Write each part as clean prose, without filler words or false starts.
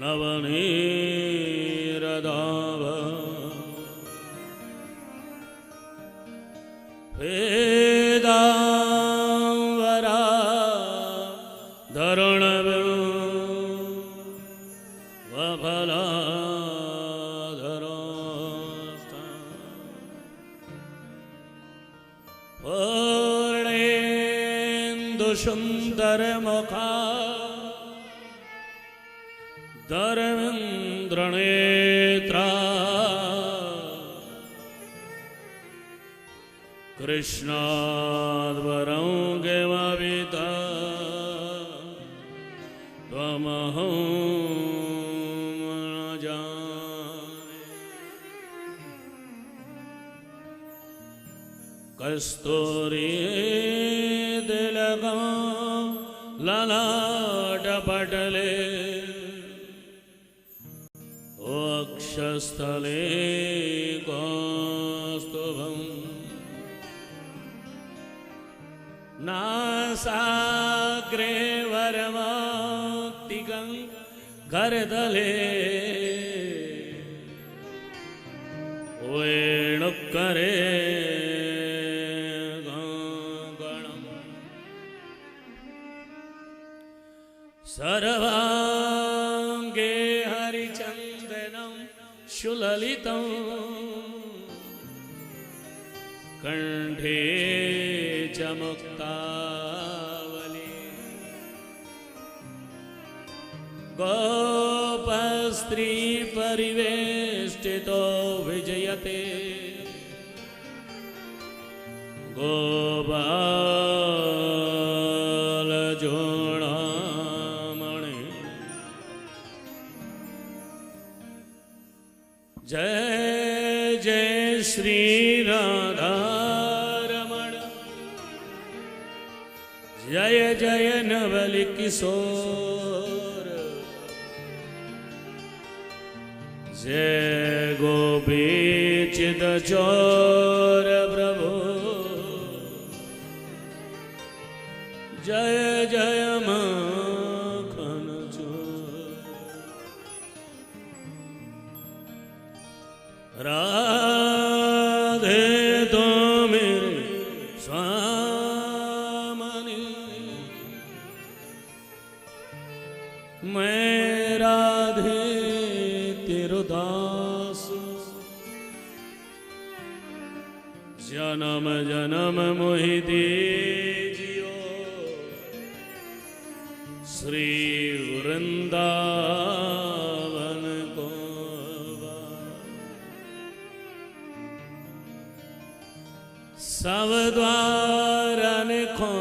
नवनीरदाभ वेदांवरा धरण वफला पूर्णेन्दु सुंदर मुखा धर्मेन्द्र नेत्रा कृष्णाद्वरं किमपिता त्वमहं न जाने कस्तूरी तिलकं ललाटपटले वक्षस्थले कौस्तुभम् नासाग्रे वरमाक्तिकं करतले वेणुकरे गणं सर्वांगे हरिचन्दनं सुललितं कंठे च मुक्तावली गोपस्त्री परिवेष्टितो विजयते गोपालजोड़ामणि जय जय श्री राधा जय जय नवल किशोर जय गोपी चिद चोर प्रभु जय जय माखन चोर राधे तो मेरे मैं राधे तेरो दास जन्म जन्म मोहि दीजियो श्री वृंदावन को सब द्वारन को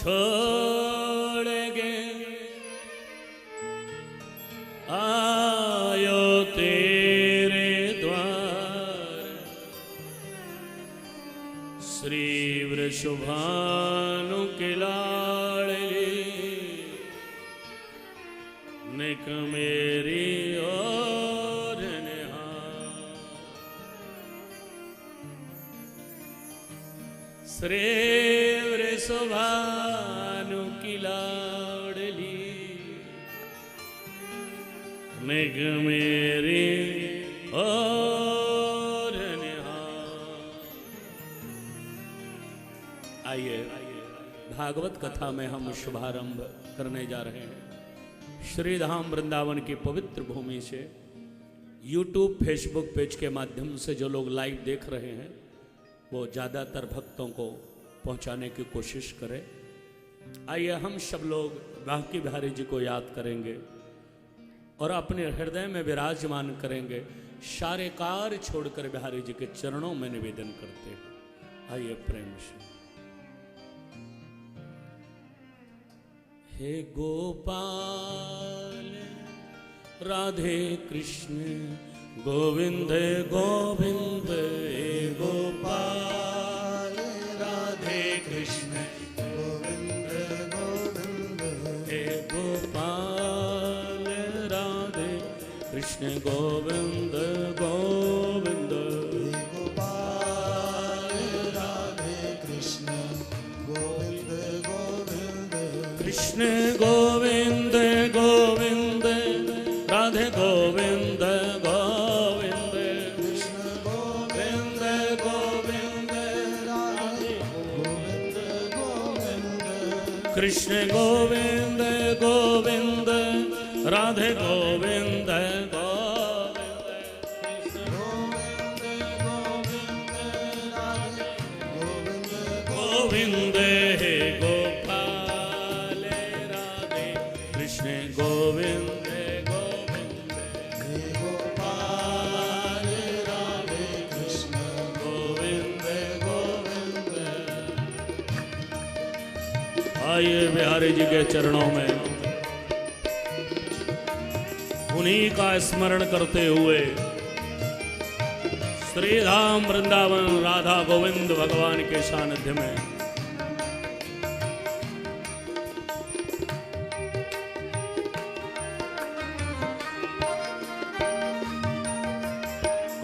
छोड़ गे आयो तेरे द्वार श्री वृषभानु के लाडली निक मेरी ओर निहार श्री वृषभानु की लाडली निग मेरी और आइए भागवत कथा में हम शुभारंभ करने जा रहे हैं। श्री धाम वृंदावन की पवित्र भूमि से YouTube फेसबुक पेज के माध्यम से जो लोग लाइव देख रहे हैं वो ज़्यादातर भक्तों को पहुंचाने की कोशिश करें। आइए हम सब लोग बांके बिहारी जी को याद करेंगे और अपने हृदय में विराजमान करेंगे। सारे कार्य छोड़कर बिहारी जी के चरणों में निवेदन करते हैं। आइए प्रेम से। हे गोपाल राधे कृष्ण गोविंद गोविंद हे गोपाल राधे कृष्ण गोविंद गोविंद हे गोपाल राधे कृष्ण गोविंद गोविंद हे गोपाल राधे कृष्ण गोविंद गोविंद कृष्ण गोविंद गोविंद कृष्ण गोविंद गोविंद राधे गोविंद गोविंद हे गोपाल राधे कृष्ण गोविंद गोविंद हे गोपाल राधे कृष्ण गोविंद गोविंद। आइए बिहारी जी के चरणों में उन्हीं का स्मरण करते हुए श्री धाम वृंदावन राधा गोविंद भगवान के सानिध्य में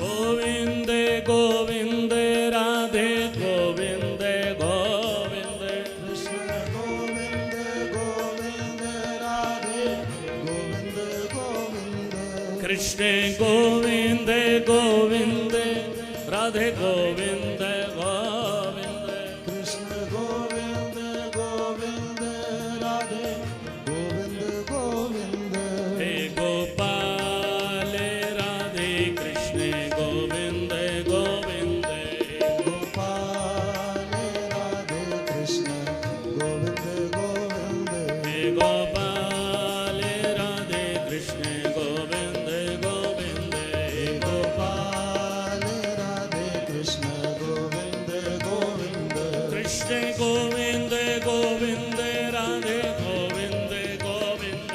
गोविंद गोविंद राधे गोविंद गोविंद कृष्ण गोविंद गोविंद राधे गोविंद गोविंद कृष्ण गोविंद गोविंद राधे गोविंद गोविंद कृष्ण गोविंद गोविंद राधे गोविंद गोविंद हे गोपाल राधे कृष्ण गोविंद गोविंद गोपाल राधे कृष्ण गोविंद गोविंद हे गोपाल राधे कृष्ण गोविंद गोविंद हे गोपाल राधे कृष्ण गोविंद गोविंद कृष्ण गोविंद गोविंद राधे गोविंद गोविंद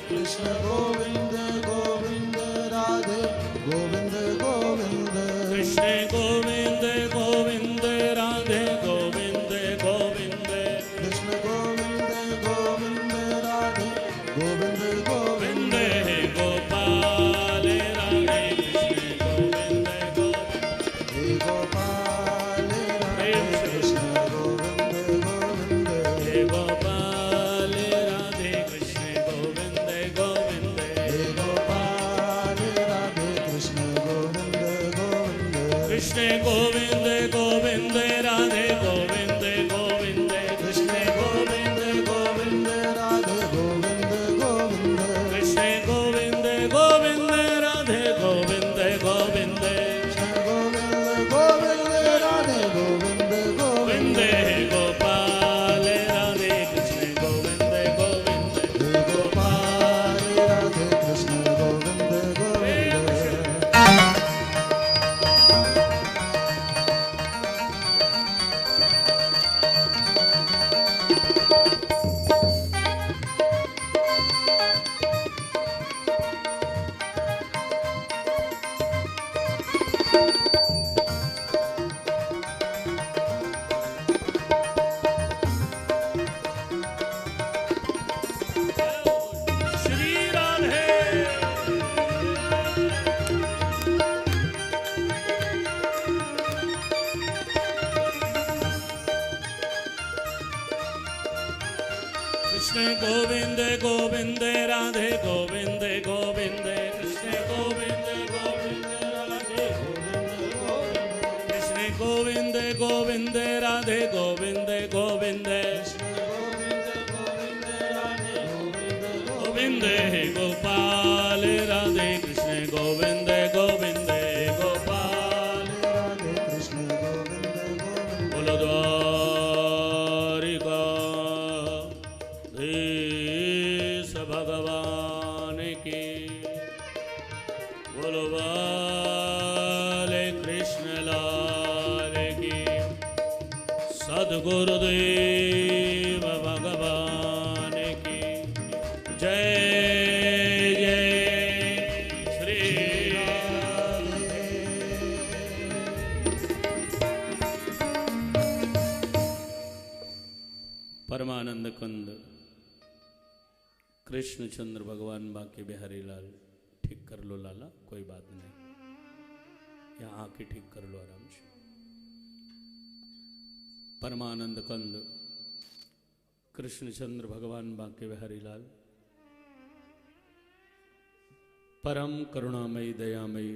कृष्ण गोविंद गोविंद राधे गोविंद गोविंद कृष्ण गोविंद गोविंद राधे गोविंद गोविंद कृष्ण गोविंद गोविंद राधे गोविंद गोविंद गोविंद हे गोपाल राधे कृष्ण गोविंद गोविंद हे गोपाल राधे कृष्ण गोविंद गोविंद हे गोपाल राधे कृष्ण गोविंद गोविंद हे गोपाल राधे कृष्ण गोविंद गोविंद कृष्ण गोविंद गोविंद राधे गोविंद गोविंद कृष्ण गोविंद गोविंद राधे गोविंद गोविंद कृष्ण गोविंद गोविंद राधे गोविंद गोविंद कृष्ण गोविंद गोविंद राधे गोविंद गोविंद गोविंद हे गोपाल राधे कृष्ण गोविंद गोविंद हे गोपाल राधे कृष्ण गोविंद गोविंद श्री राधे कृष्ण गोविंद गोविंद राधे गोविंद गोविंद कृष्ण गोविंद गोविंद राधे गोविंद गोविंद कृष्ण गोविंद गोविंद राधे गोविंद गोविंद गोविंद हे गोपाल राधे कृष्ण गोविंद गोविंद गोपाल राधे कृष्ण गोविंद गोविंद बोलो द्वारिका धीश भगवान की बोलो बाले कृष्ण लाल की सद्गुरुदेव भगवान की जय जय श्री परमानंद कंद कृष्णचंद्र भगवान बाकी बिहारी लाल ठीक कर लो लाला, कोई बात नहीं, यहाँ आके ठीक कर लो आराम से। परमानंद कंद कृष्णचंद्र भगवान बाके बिहारी लाल परम करुणामयी दयामयी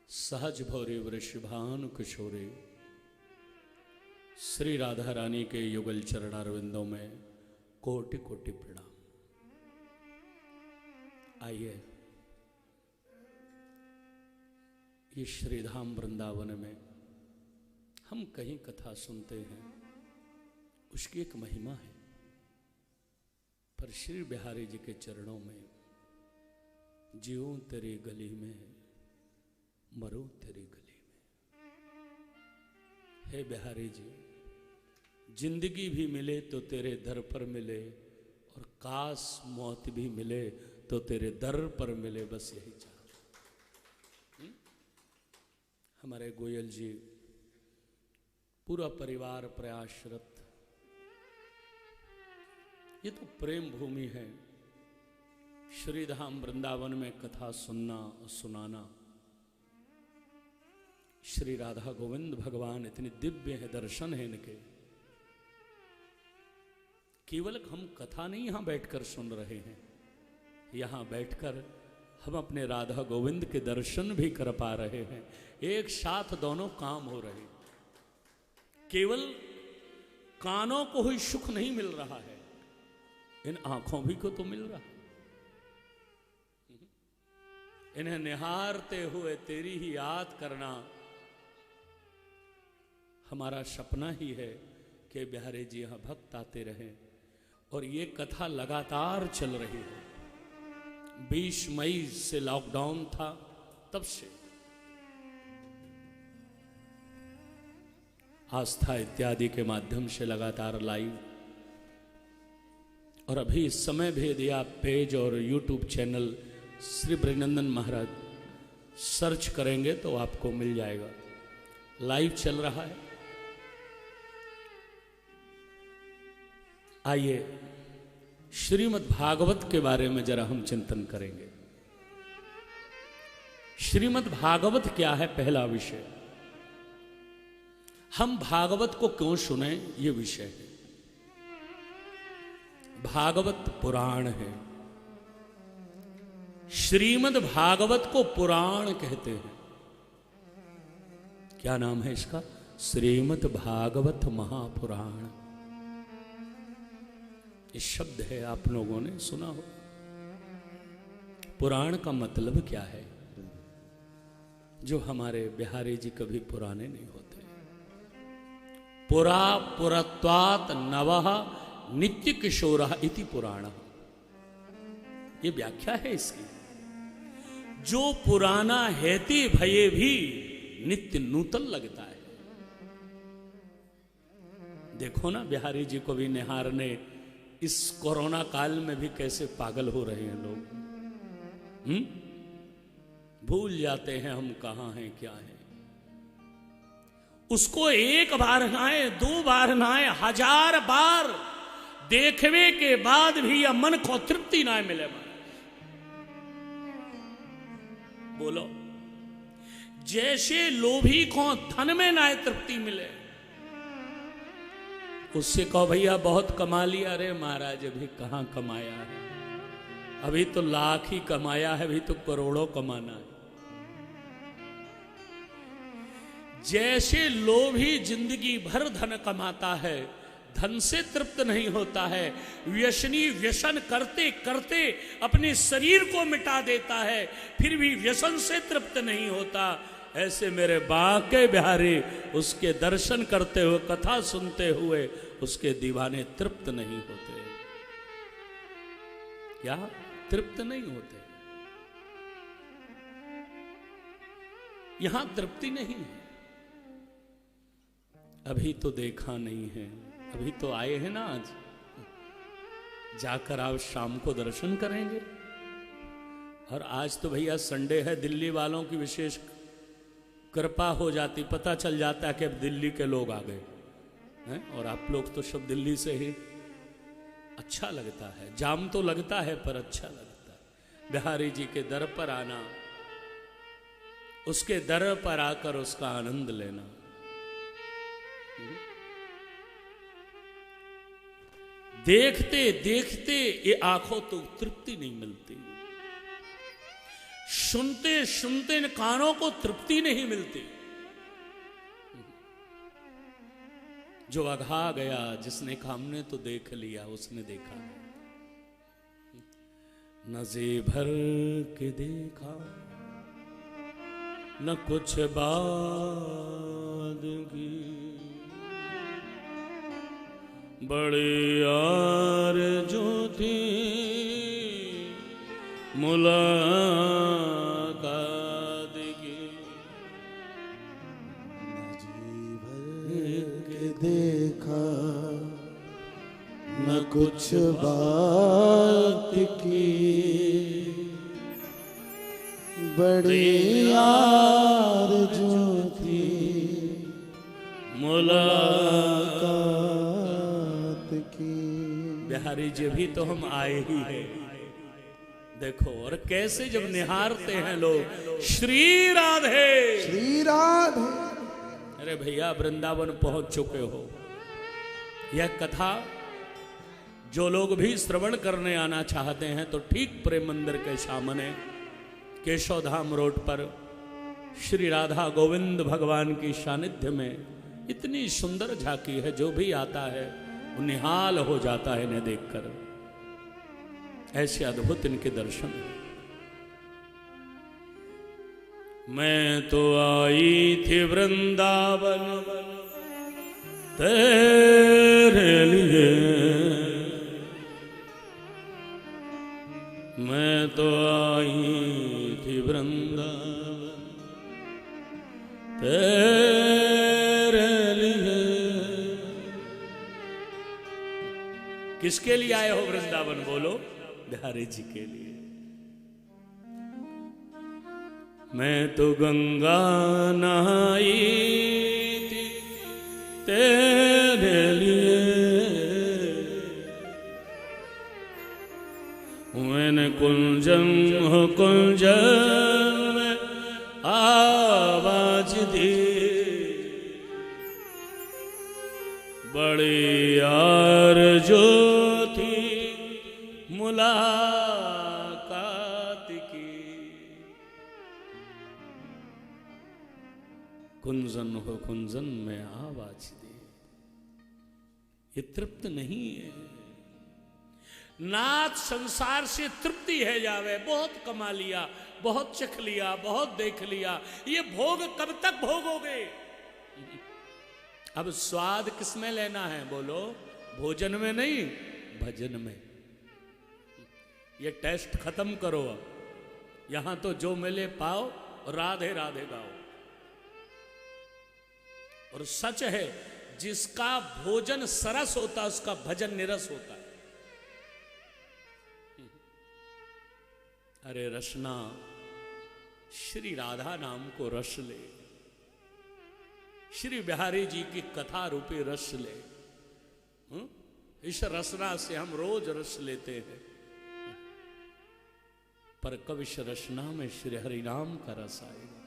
सहज भौरे वृषभानु किशोरे श्री राधा रानी के युगल चरणारविंदों में कोटि कोटि प्रणाम। आइए ये श्रीधाम वृंदावन में हम कहीं कथा सुनते हैं, उसकी एक महिमा है, पर श्री बिहारी जी के चरणों में जीऊं तेरी गली में मरूं तेरी गली में। हे बिहारी जी, जिंदगी भी मिले तो तेरे दर पर मिले, और काश मौत भी मिले तो तेरे दर पर मिले, बस यही चाह। हमारे गोयल जी पूरा परिवार प्रयासरत, ये तो प्रेम भूमि है। श्रीधाम वृंदावन में कथा सुनना और सुनाना। श्री राधा गोविंद भगवान इतने दिव्य हैं, दर्शन है इनके। केवल हम कथा नहीं यहां बैठकर सुन रहे हैं, यहां बैठकर हम अपने राधा गोविंद के दर्शन भी कर पा रहे हैं। एक साथ दोनों काम हो रहे हैं। केवल कानों को ही सुख नहीं मिल रहा है, इन आंखों भी को तो मिल रहा है। इन्हें निहारते हुए तेरी ही याद करना हमारा सपना ही है कि बिहारी जी यहां भक्त आते रहें। और ये कथा लगातार चल रही है। 20 मई से लॉकडाउन था, तब से आस्था इत्यादि के माध्यम से लगातार लाइव, और अभी समय भेद या पेज और यूट्यूब चैनल श्री ब्रजनंदन महाराज सर्च करेंगे तो आपको मिल जाएगा, लाइव चल रहा है। आइए श्रीमद् भागवत के बारे में जरा हम चिंतन करेंगे। श्रीमद् भागवत क्या है, पहला विषय। हम भागवत को क्यों सुने, ये विषय है। भागवत पुराण है। श्रीमद् भागवत को पुराण कहते हैं। क्या नाम है इसका? श्रीमद् भागवत महापुराण। ये शब्द है, आप लोगों ने सुना हो। पुराण का मतलब क्या है? जो हमारे बिहारी जी कभी पुराने नहीं होते। पुरा पुरत्वात् नवः नित्य किशोरः इति पुराण, ये व्याख्या है इसकी। जो पुराना हैते भये भी नित्य नूतन लगता है। देखो ना, बिहारी जी को भी निहारने इस कोरोना काल में भी कैसे पागल हो रहे हैं लोग। भूल जाते हैं हम कहां हैं, क्या है। उसको एक बार नहाए, 2 बार नहाए, 1000 बार देखने के बाद भी या मन को तृप्ति ना मिले। बोलो, जैसे लोभी को धन में ना तृप्ति मिले, उससे कहो भैया बहुत कमा लिया। अरे महाराज, अभी कहां कमाया है, अभी तो लाख ही कमाया है, अभी तो करोड़ों कमाना है। जैसे लोभी जिंदगी भर धन कमाता है, धन से तृप्त नहीं होता है, व्यसनी व्यसन करते करते अपने शरीर को मिटा देता है, फिर भी व्यसन से तृप्त नहीं होता, ऐसे मेरे बाके बिहारी उसके दर्शन करते हुए, कथा सुनते हुए उसके दीवाने तृप्त नहीं होते। क्या तृप्त नहीं होते? यहां तृप्ति नहीं है। अभी तो देखा नहीं है, अभी तो आए हैं ना, आज जाकर आप शाम को दर्शन करेंगे। और आज तो भैया संडे है, दिल्ली वालों की विशेष कृपा हो जाती, पता चल जाता है कि अब दिल्ली के लोग आ गए हैं। और आप लोग तो सब दिल्ली से ही, अच्छा लगता है। जाम तो लगता है पर अच्छा लगता है। बिहारी जी के दर पर आना, उसके दर पर आकर उसका आनंद लेना। देखते देखते ये आंखों तो तृप्ति नहीं मिलती, सुनते सुनते इन कानों को तृप्ति नहीं मिलती। जो अघा गया, जिसने कहा हमने तो देख लिया, उसने देखा न जी भर के देखा, न कुछ बाद की, बड़ी आरज़ू थी मुलाकात की, देखा न कुछ बात की, बड़ी आरज़ू थी मुलाकात की। बिहारी जी भी तो हम आए ही हैं, देखो और कैसे जब निहारते हैं लोग, श्री राधे श्री राधे। अरे भैया वृंदावन पहुंच चुके हो। यह कथा जो लोग भी श्रवण करने आना चाहते हैं तो ठीक प्रेम मंदिर के सामने केशव धाम रोड पर श्री राधा गोविंद भगवान की सानिध्य में इतनी सुंदर झांकी है, जो भी आता है वो निहाल हो जाता है इन्हें देखकर। ऐसे अद्भुत इनके दर्शन। मैं तो आई थी वृंदावन तेरे लिए, मैं तो आई थी वृंदावन तेरे लिए। किसके लिए आए हो वृंदावन? बोलो, बिहारी जी के लिए। मैं तो गंगा नहाई थी तेरे लिए, मैंने कुंजन हो कुंजन में आवाज दी, बड़ी आरज़ू थी मुलाकात की, कुंजन हो कुंजन में आवाज दी। ये तृप्त नहीं है। नाथ संसार से तृप्ति है जावे, बहुत कमा लिया, बहुत चख लिया, बहुत देख लिया, ये भोग कब तक भोगोगे? अब स्वाद किसमें लेना है? बोलो, भोजन में नहीं, भजन में। ये टेस्ट खत्म करो। अब यहां तो जो मिले पाओ, राधे राधे गाओ। और सच है, जिसका भोजन सरस होता है उसका भजन निरस होता है। अरे रसना, श्री राधा नाम को रस ले, श्री बिहारी जी की कथा रूपी रस ले। इस रसना से हम रोज रस लेते हैं, पर कब इस रसना में श्री हरि नाम का रस आएगा?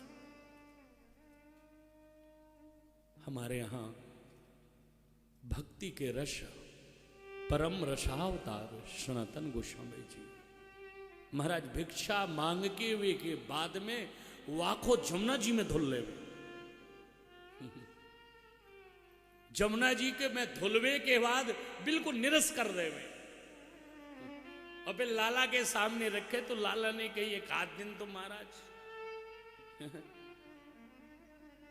हमारे यहां भक्ति के रस परम रसावतार सनातन गोस्वामी जी महाराज भिक्षा मांग के वे के बाद में वाखो जमुना जी में धुल ले। जमुना जी के में धुलवे के बाद बिल्कुल निरस कर दे वे, और फिर लाला के सामने रखे तो लाला ने कही एक आध दिन तो महाराज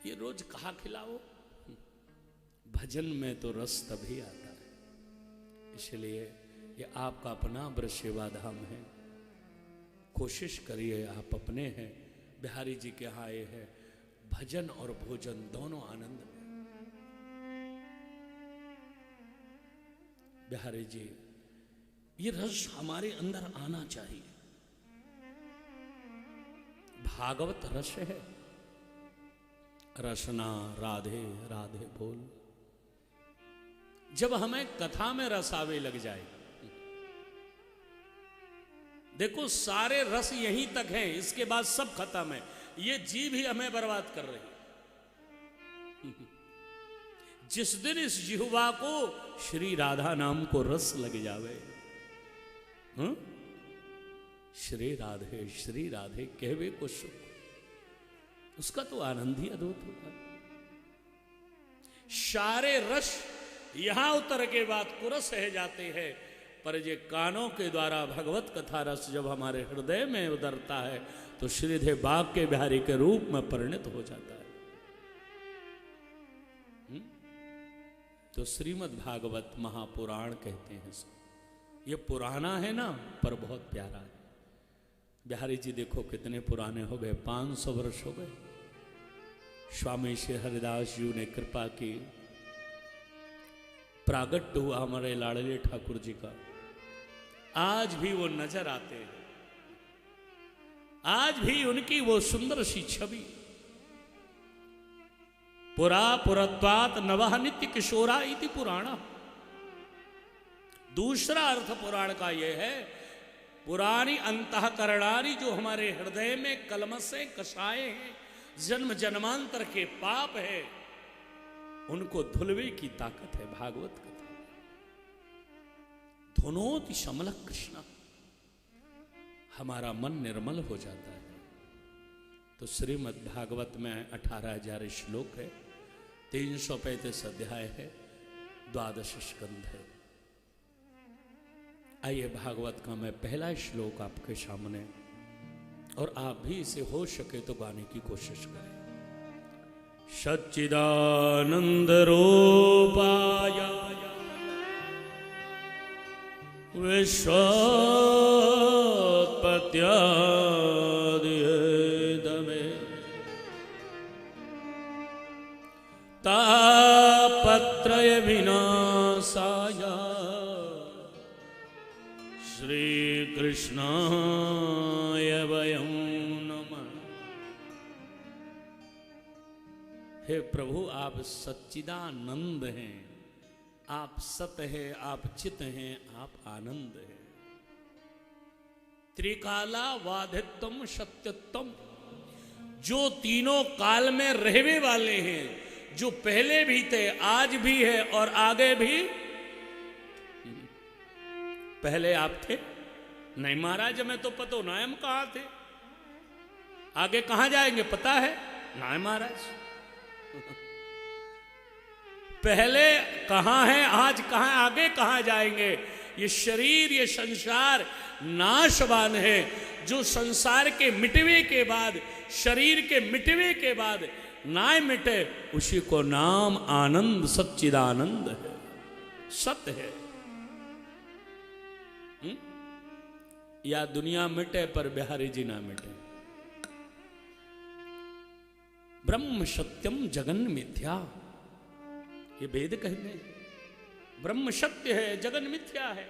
ये रोज कहा खिलाओ। भजन में तो रस तभी आता है। इसलिए ये आपका अपना ब्रज सेवा धाम है। कोशिश करिए, आप अपने हैं, बिहारी जी के यहाँ आए हैं, भजन और भोजन दोनों आनंद में। बिहारी जी, ये रस हमारे अंदर आना चाहिए। भागवत रस है। रसना राधे राधे बोल। जब हमें कथा में रस आवे लग जाए, देखो सारे रस यहीं तक हैं, इसके बाद सब खत्म है। ये जीभ ही हमें बर्बाद कर रही। जिस दिन इस जिह्वा को श्री राधा नाम को रस लग जावे, श्री राधे कहवे को सुख, उसका तो आनंद ही अद्भुत होगा। सारे रस यहां उतर के बाद कुरस रह जाते हैं, पर ये कानों के द्वारा भगवत कथा रस जब हमारे हृदय में उतरता है तो श्रीधर बाग के बिहारी के रूप में परिणत हो जाता है। तो श्रीमद् भागवत महापुराण कहते हैं इसको। ये पुराना है ना, पर बहुत प्यारा है। बिहारी जी देखो कितने पुराने हो गए, 500 वर्ष हो गए। स्वामी श्री हरिदास जी ने कृपा की, प्रागट्य हुआ हमारे लाडले ठाकुर जी का। आज भी वो नजर आते हैं, आज भी उनकी वो सुंदर सी छवि। पुरा पुरत्वात नवः नित्य किशोरा इति पुराणा। दूसरा अर्थ पुराण का यह है, पुरानी अंतःकरणानी, जो हमारे हृदय में कलमसे कषाय हैं, जन्म जन्मांतर के पाप है, उनको धुलवे की ताकत है भागवत कथा। धुनोति शमल कृष्णा, हमारा मन निर्मल हो जाता है। तो श्रीमद् भागवत में 18,000 श्लोक है, 335 अध्याय है, 12 स्कंध है। आइए भागवत का मैं पहला श्लोक आपके सामने, और आप भी इसे हो सके तो गाने की कोशिश करें। सच्चिदानंद रूपाय विश्वोत्पत्त्यादिहेतवे तापत्रय विनाशाय श्री कृष्णाय वयं नमः। हे प्रभु, आप सच्चिदानंद हैं, आप सत हैं, आप चित हैं, आप आनंद हैं। त्रिकाला वाधित्वम सत्यत्वम, जो तीनों काल में रहने वाले हैं, जो पहले भी थे, आज भी है और आगे भी। पहले आप थे नहीं महाराज, हमें तो पता ना हम कहां थे, आगे कहां जाएंगे पता है ना महाराज। पहले कहां है, आज कहां, आगे कहां जाएंगे। ये शरीर, ये संसार नाशवान है। जो संसार के मिटवे के बाद, शरीर के मिटवे के बाद ना मिटे, उसी को नाम आनंद सच्चिदानंद है, सत्य है। या दुनिया मिटे पर बिहारी जी ना मिटे। ब्रह्म सत्यम जगन मिथ्या, ये वेद कहते हैं। ब्रह्म सत्य है, जगन मिथ्या है।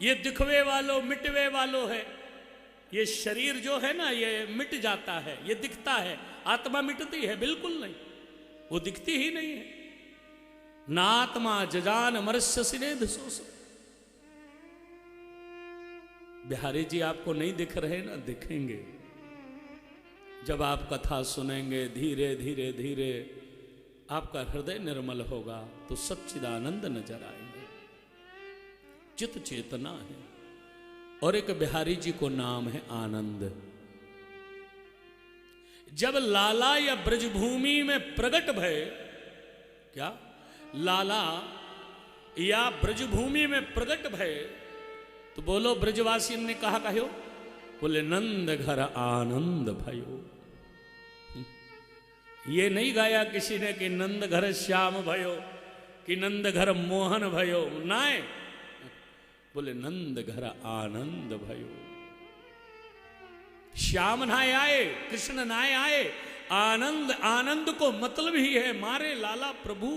ये दिखवे वालों, मिटवे वालों है। ये शरीर जो है ना, ये मिट जाता है, ये दिखता है। आत्मा मिटती है? बिल्कुल नहीं, वो दिखती ही नहीं है। ना आत्मा जजान मर्स्य सिनेध सोस। बिहारी जी आपको नहीं दिख रहे ना, दिखेंगे जब आप कथा सुनेंगे। धीरे धीरे धीरे आपका हृदय निर्मल होगा तो सच्चिदानंद नजर आएंगे। चित चेतना है। और एक बिहारी जी को नाम है आनंद। जब लाला या ब्रजभूमि में प्रकट भय, क्या लाला या ब्रजभूमि में प्रकट भय, तो बोलो ब्रजवासी ने कहा कहो, बोले नंद घर आनंद भयो। ये नहीं गाया किसी ने कि नंद घर श्याम भयो, कि नंद घर मोहन भयो, नाय, बोले नंद घर आनंद भयो। श्याम नाय आए, कृष्ण नाय आए, आनंद, आनंद को मतलब ही है मारे लाला प्रभु।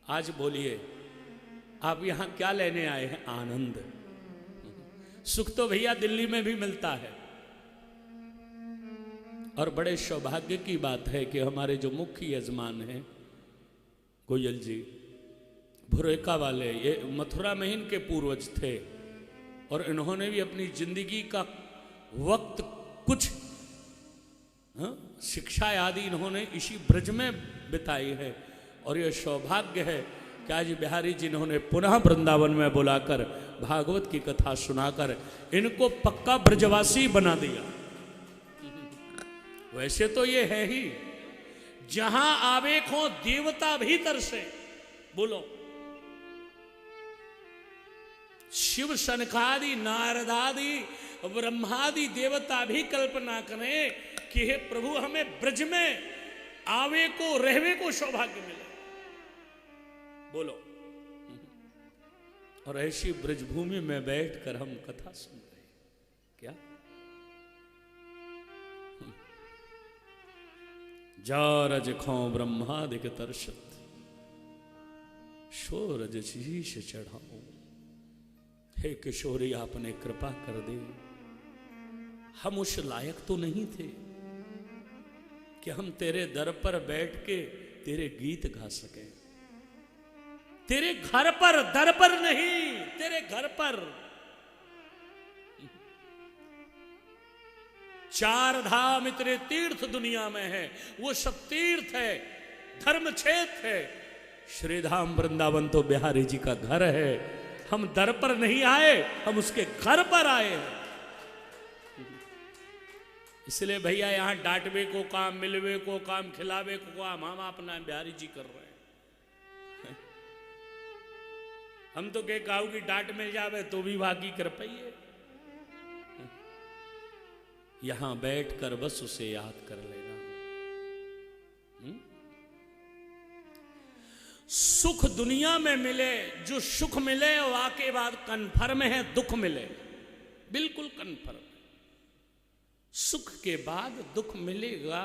आज बोलिए आप यहां क्या लेने आए हैं? आनंद। सुख तो भैया दिल्ली में भी मिलता है। और बड़े सौभाग्य की बात है कि हमारे जो मुख्य यजमान हैं गोयल जी, भुरेका वाले, ये मथुरा में इनके पूर्वज थे। और इन्होंने भी अपनी जिंदगी का वक्त कुछ शिक्षा आदि इन्होंने इसी ब्रज में बिताई है। और यह सौभाग्य है कि आज बिहारी जी इन्होंने पुनः वृंदावन में बुलाकर भागवत की कथा सुनाकर इनको पक्का ब्रजवासी बना दिया। वैसे तो ये है ही, जहां आवे को देवता भी तरसे। बोलो, शिव सनकादि नारदादि ब्रह्मादि देवता भी कल्पना करें कि हे प्रभु हमें ब्रज में आवे को रहवे को सौभाग्य मिले। बोलो, और ऐसी ब्रजभूमि में बैठकर हम कथा सुन रहे क्या? जा रज खो ब्रह्मादिक तरसत, सो रज शीश चढ़ाऊं। हे किशोरी, आपने कृपा कर दी। हम उस लायक तो नहीं थे कि हम तेरे दर पर बैठ के तेरे गीत गा सके। तेरे घर पर, दर पर नहीं, तेरे घर पर। चार धाम इतने तीर्थ दुनिया में है, वो सब तीर्थ है, धर्म क्षेत्र है। श्रीधाम वृंदावन तो बिहारी जी का घर है। हम दर पर नहीं आए, हम उसके घर पर आए हैं। इसलिए भैया यहां डांटवे को काम, मिलवे को काम, खिलावे को काम हम अपना बिहारी जी कर रहे हैं। हम तो कह गाँव की डांट मिल जावे तो भी बाकी कर पाइए। यहां बैठकर बस उसे याद कर लेना। सुख दुनिया में मिले, जो सुख मिले वाके बाद कन्फर्म है दुख मिले, बिल्कुल कन्फर्म। सुख के बाद दुख मिलेगा।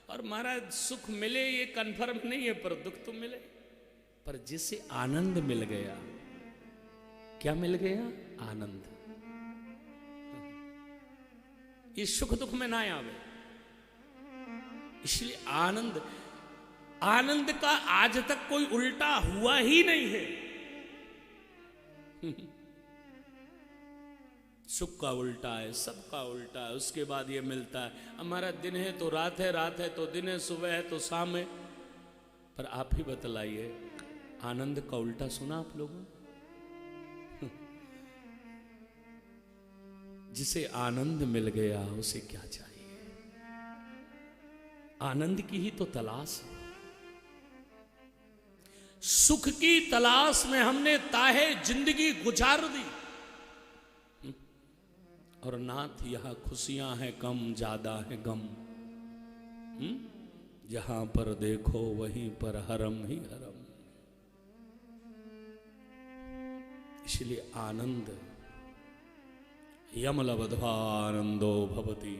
और महाराज सुख मिले ये कन्फर्म नहीं है, पर दुख तो मिले। पर जिसे आनंद मिल गया, क्या मिल गया? आनंद। ये सुख दुख में ना आवे, इसलिए आनंद, आनंद का आज तक कोई उल्टा हुआ ही नहीं है। सुख का उल्टा है, सबका उल्टा है। उसके बाद ये मिलता है, हमारा दिन है तो रात है, रात है तो दिन है, सुबह है तो शाम है। पर आप ही बतलाइए, आनंद का उल्टा सुना आप लोगों? जिसे आनंद मिल गया उसे क्या चाहिए? आनंद की ही तो तलाश है। सुख की तलाश में हमने ताहे जिंदगी गुजार दी। और नाथ यहां खुशियां हैं कम, ज्यादा है गम। जहां पर देखो वहीं पर हरम ही हरम। इसलिए आनंद, यमलब्ध्वानंदो भवति।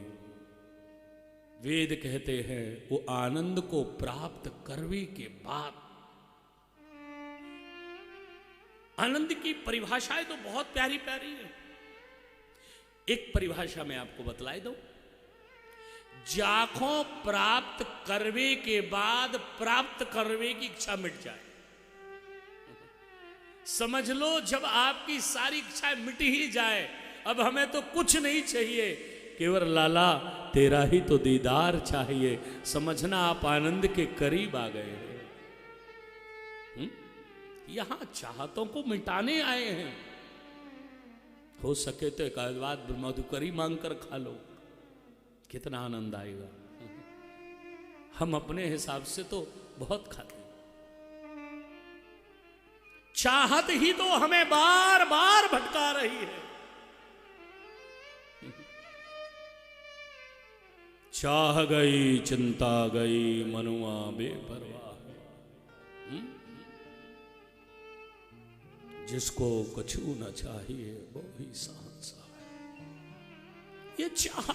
वेद कहते हैं वो आनंद को प्राप्त करने के बाद, आनंद की परिभाषाएं तो बहुत प्यारी प्यारी है। एक परिभाषा मैं आपको बतलाई दूं, जाखों प्राप्त करने के बाद प्राप्त करने की इच्छा मिट जाए। समझ लो जब आपकी सारी इच्छाएं मिट ही जाए, अब हमें तो कुछ नहीं चाहिए, केवल लाला तेरा ही तो दीदार चाहिए। समझना आप आनंद के करीब आ गए हैं। यहां चाहतों को मिटाने आए हैं। हो सके तो एक आध मधुकरी मांग कर खा लो, कितना आनंद आएगा। हम अपने हिसाब से तो बहुत खाते हैं। चाहत ही तो हमें बार बार भटका रही है। चाह गई चिंता गई मनुआ बेपरवाह। जिसको कछु न चाहिए वो ही शहंशाह है। ये चाह,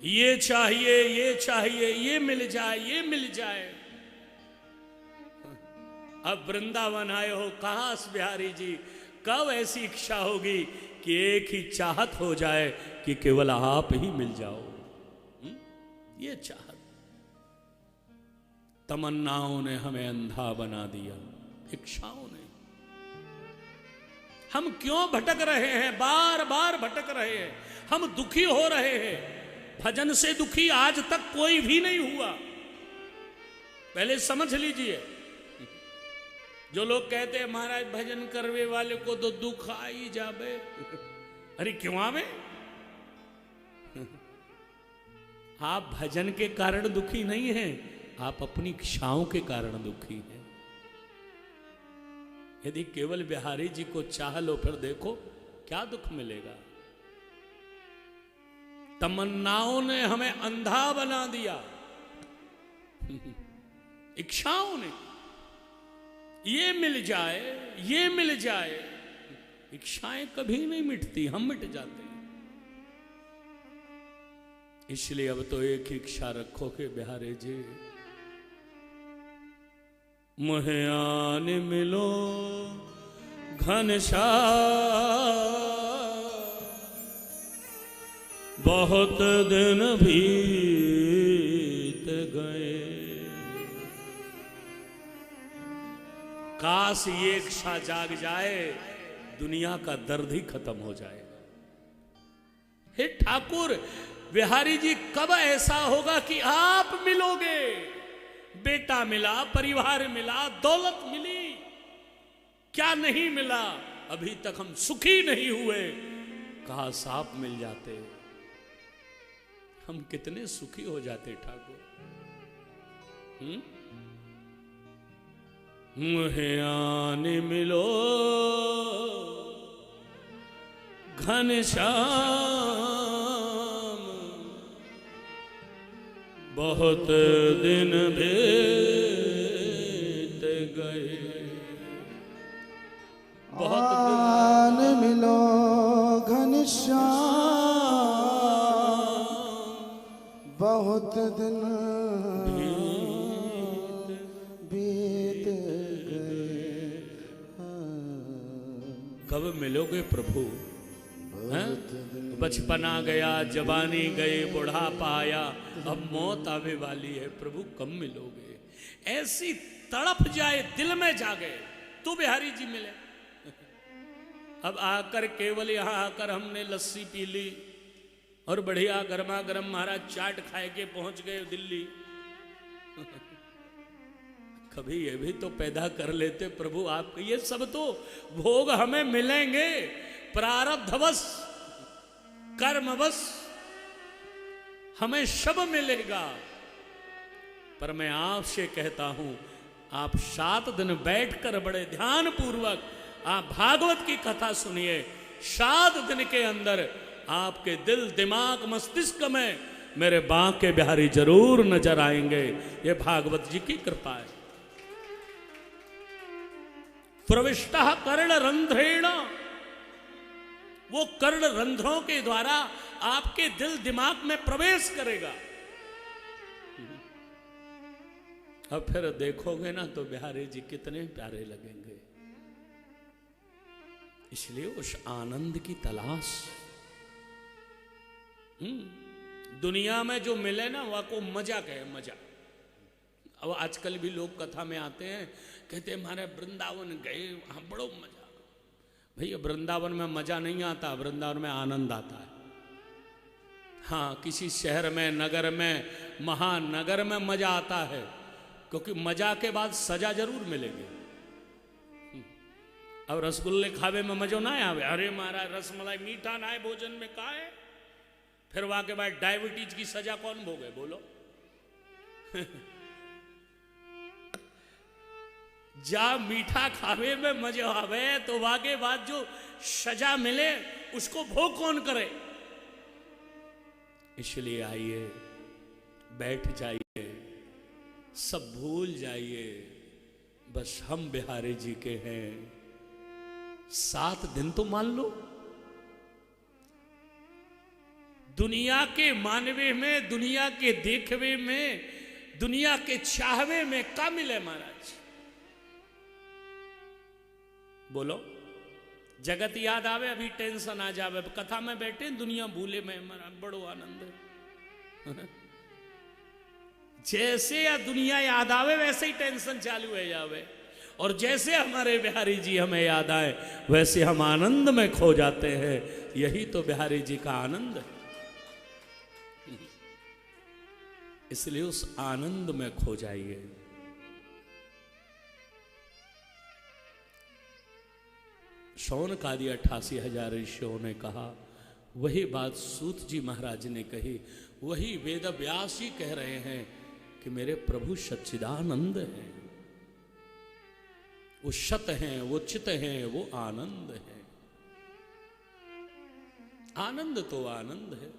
ये चाहिए, ये चाहिए, ये मिल जाए, ये मिल जाए। अब वृंदावन आए हो, काश बिहारी जी कब ऐसी इच्छा होगी कि एक ही चाहत हो जाए कि केवल आप ही मिल जाओ। ये चाहत, तमन्नाओं ने हमें अंधा बना दिया, इच्छाओं ने। हम क्यों भटक रहे हैं, बार बार भटक रहे हैं। हम दुखी हो रहे हैं। भजन से दुखी आज तक कोई भी नहीं हुआ, पहले समझ लीजिए। जो लोग कहते हैं महाराज भजन करवे वाले को तो दुख आ ही जावे, अरे क्यों आवे? आप भजन के कारण दुखी नहीं हैं, आप अपनी इच्छाओं के कारण दुखी हैं। यदि केवल बिहारी जी को चाह लो फिर देखो क्या दुख मिलेगा। तमन्नाओं ने हमें अंधा बना दिया, इच्छाओं ने, ये मिल जाए ये मिल जाए। इच्छाएं कभी नहीं मिटती, हम मिट जाते हैं। इसलिए अब तो एक ही इच्छा रखो कि बिहारी जी मुहे आन मिलो घनश्याम, बहुत दिन बीत गए। काश ये इच्छा जाग जाए, दुनिया का दर्द ही खत्म हो जाएगा। हे ठाकुर, बिहारी जी कब ऐसा होगा कि आप मिलोगे? बेटा मिला, परिवार मिला, दौलत मिली, क्या नहीं मिला? अभी तक हम सुखी नहीं हुए। काश आप मिल जाते, हम कितने सुखी हो जाते ठाकुर। मुहे आने मिलो घनश्याम, बहुत दिन बीत गए। आन मिलो घनश्याम, बहुत दिन बीत गए। कब मिलोगे प्रभु? बचपना गया, जवानी गई, बुढ़ापा आया, अब मौत आवे वाली है। प्रभु कब मिलोगे? ऐसी तड़प जाए, दिल में जागे तो बिहारी जी मिले। अब आकर केवल यहाँ आकर हमने लस्सी पी ली और बढ़िया गर्मा गर्म महाराज चाट खाए के पहुंच गए दिल्ली। कभी ये भी तो पैदा कर लेते प्रभु आप। ये सब तो भोग हमें मिलेंगे प्रारब्धवश, कर्मवश, हमें सब मिलेगा। पर मैं आपसे कहता हूं, आप 7 दिन बैठकर बड़े ध्यान पूर्वक आप भागवत की कथा सुनिए। 7 दिन के अंदर आपके दिल, दिमाग, मस्तिष्क में मेरे बांके बिहारी जरूर नजर आएंगे। ये भागवत जी की कृपा है। प्रविष्टः कर्ण रंध्रेण, वो कर्ण रंध्रों के द्वारा आपके दिल दिमाग में प्रवेश करेगा। अब फिर देखोगे ना तो बिहारी जी कितने प्यारे लगेंगे। इसलिए उस आनंद की तलाश, दुनिया में जो मिले ना वह को मजा कहे, मजा। अब आजकल भी लोग कथा में आते हैं, कहते हैं हमारे वृंदावन गए, वहां बड़ो मजा। भैया वृंदावन में मजा नहीं आता, वृंदावन में आनंद आता है। हाँ, किसी शहर में, नगर में, महानगर में मजा आता है, क्योंकि मजा के बाद सजा जरूर मिलेगी। अब रसगुल्ले खावे में मजो ना आवे, अरे महाराज रसमलाई मीठा ना है भोजन में का है, फिर वहां के बाद डायबिटीज की सजा कौन भोगे बोलो? जा मीठा खावे में मजा आवे तो वहां के बाद जो सजा मिले उसको भोग कौन करे? इसलिए आइए, बैठ जाइए, सब भूल जाइए, बस हम बिहारी जी के हैं। 7 दिन तो मान लो। दुनिया के मानवे में, दुनिया के देखवे में, दुनिया के चाहवे में का मिले महाराज? बोलो, जगत याद आवे अभी टेंशन आ जावे, कथा में बैठे दुनिया भूले में हमारा बड़ो आनंद है। जैसे या दुनिया याद आवे वैसे ही टेंशन चालू हो जावे, और जैसे हमारे बिहारी जी हमें याद आए वैसे हम आनंद में खो जाते हैं। यही तो बिहारी जी का आनंद है। इसलिए उस आनंद में खो जाइए। शौनक आदि 88,000 ऋषियों ने कहा वही बात सूत जी महाराज ने कही, वही वेद व्यास जी कह रहे हैं कि मेरे प्रभु सच्चिदानंद हैं, वो सत हैं, वो चित हैं, वो आनंद है। आनंद तो आनंद है।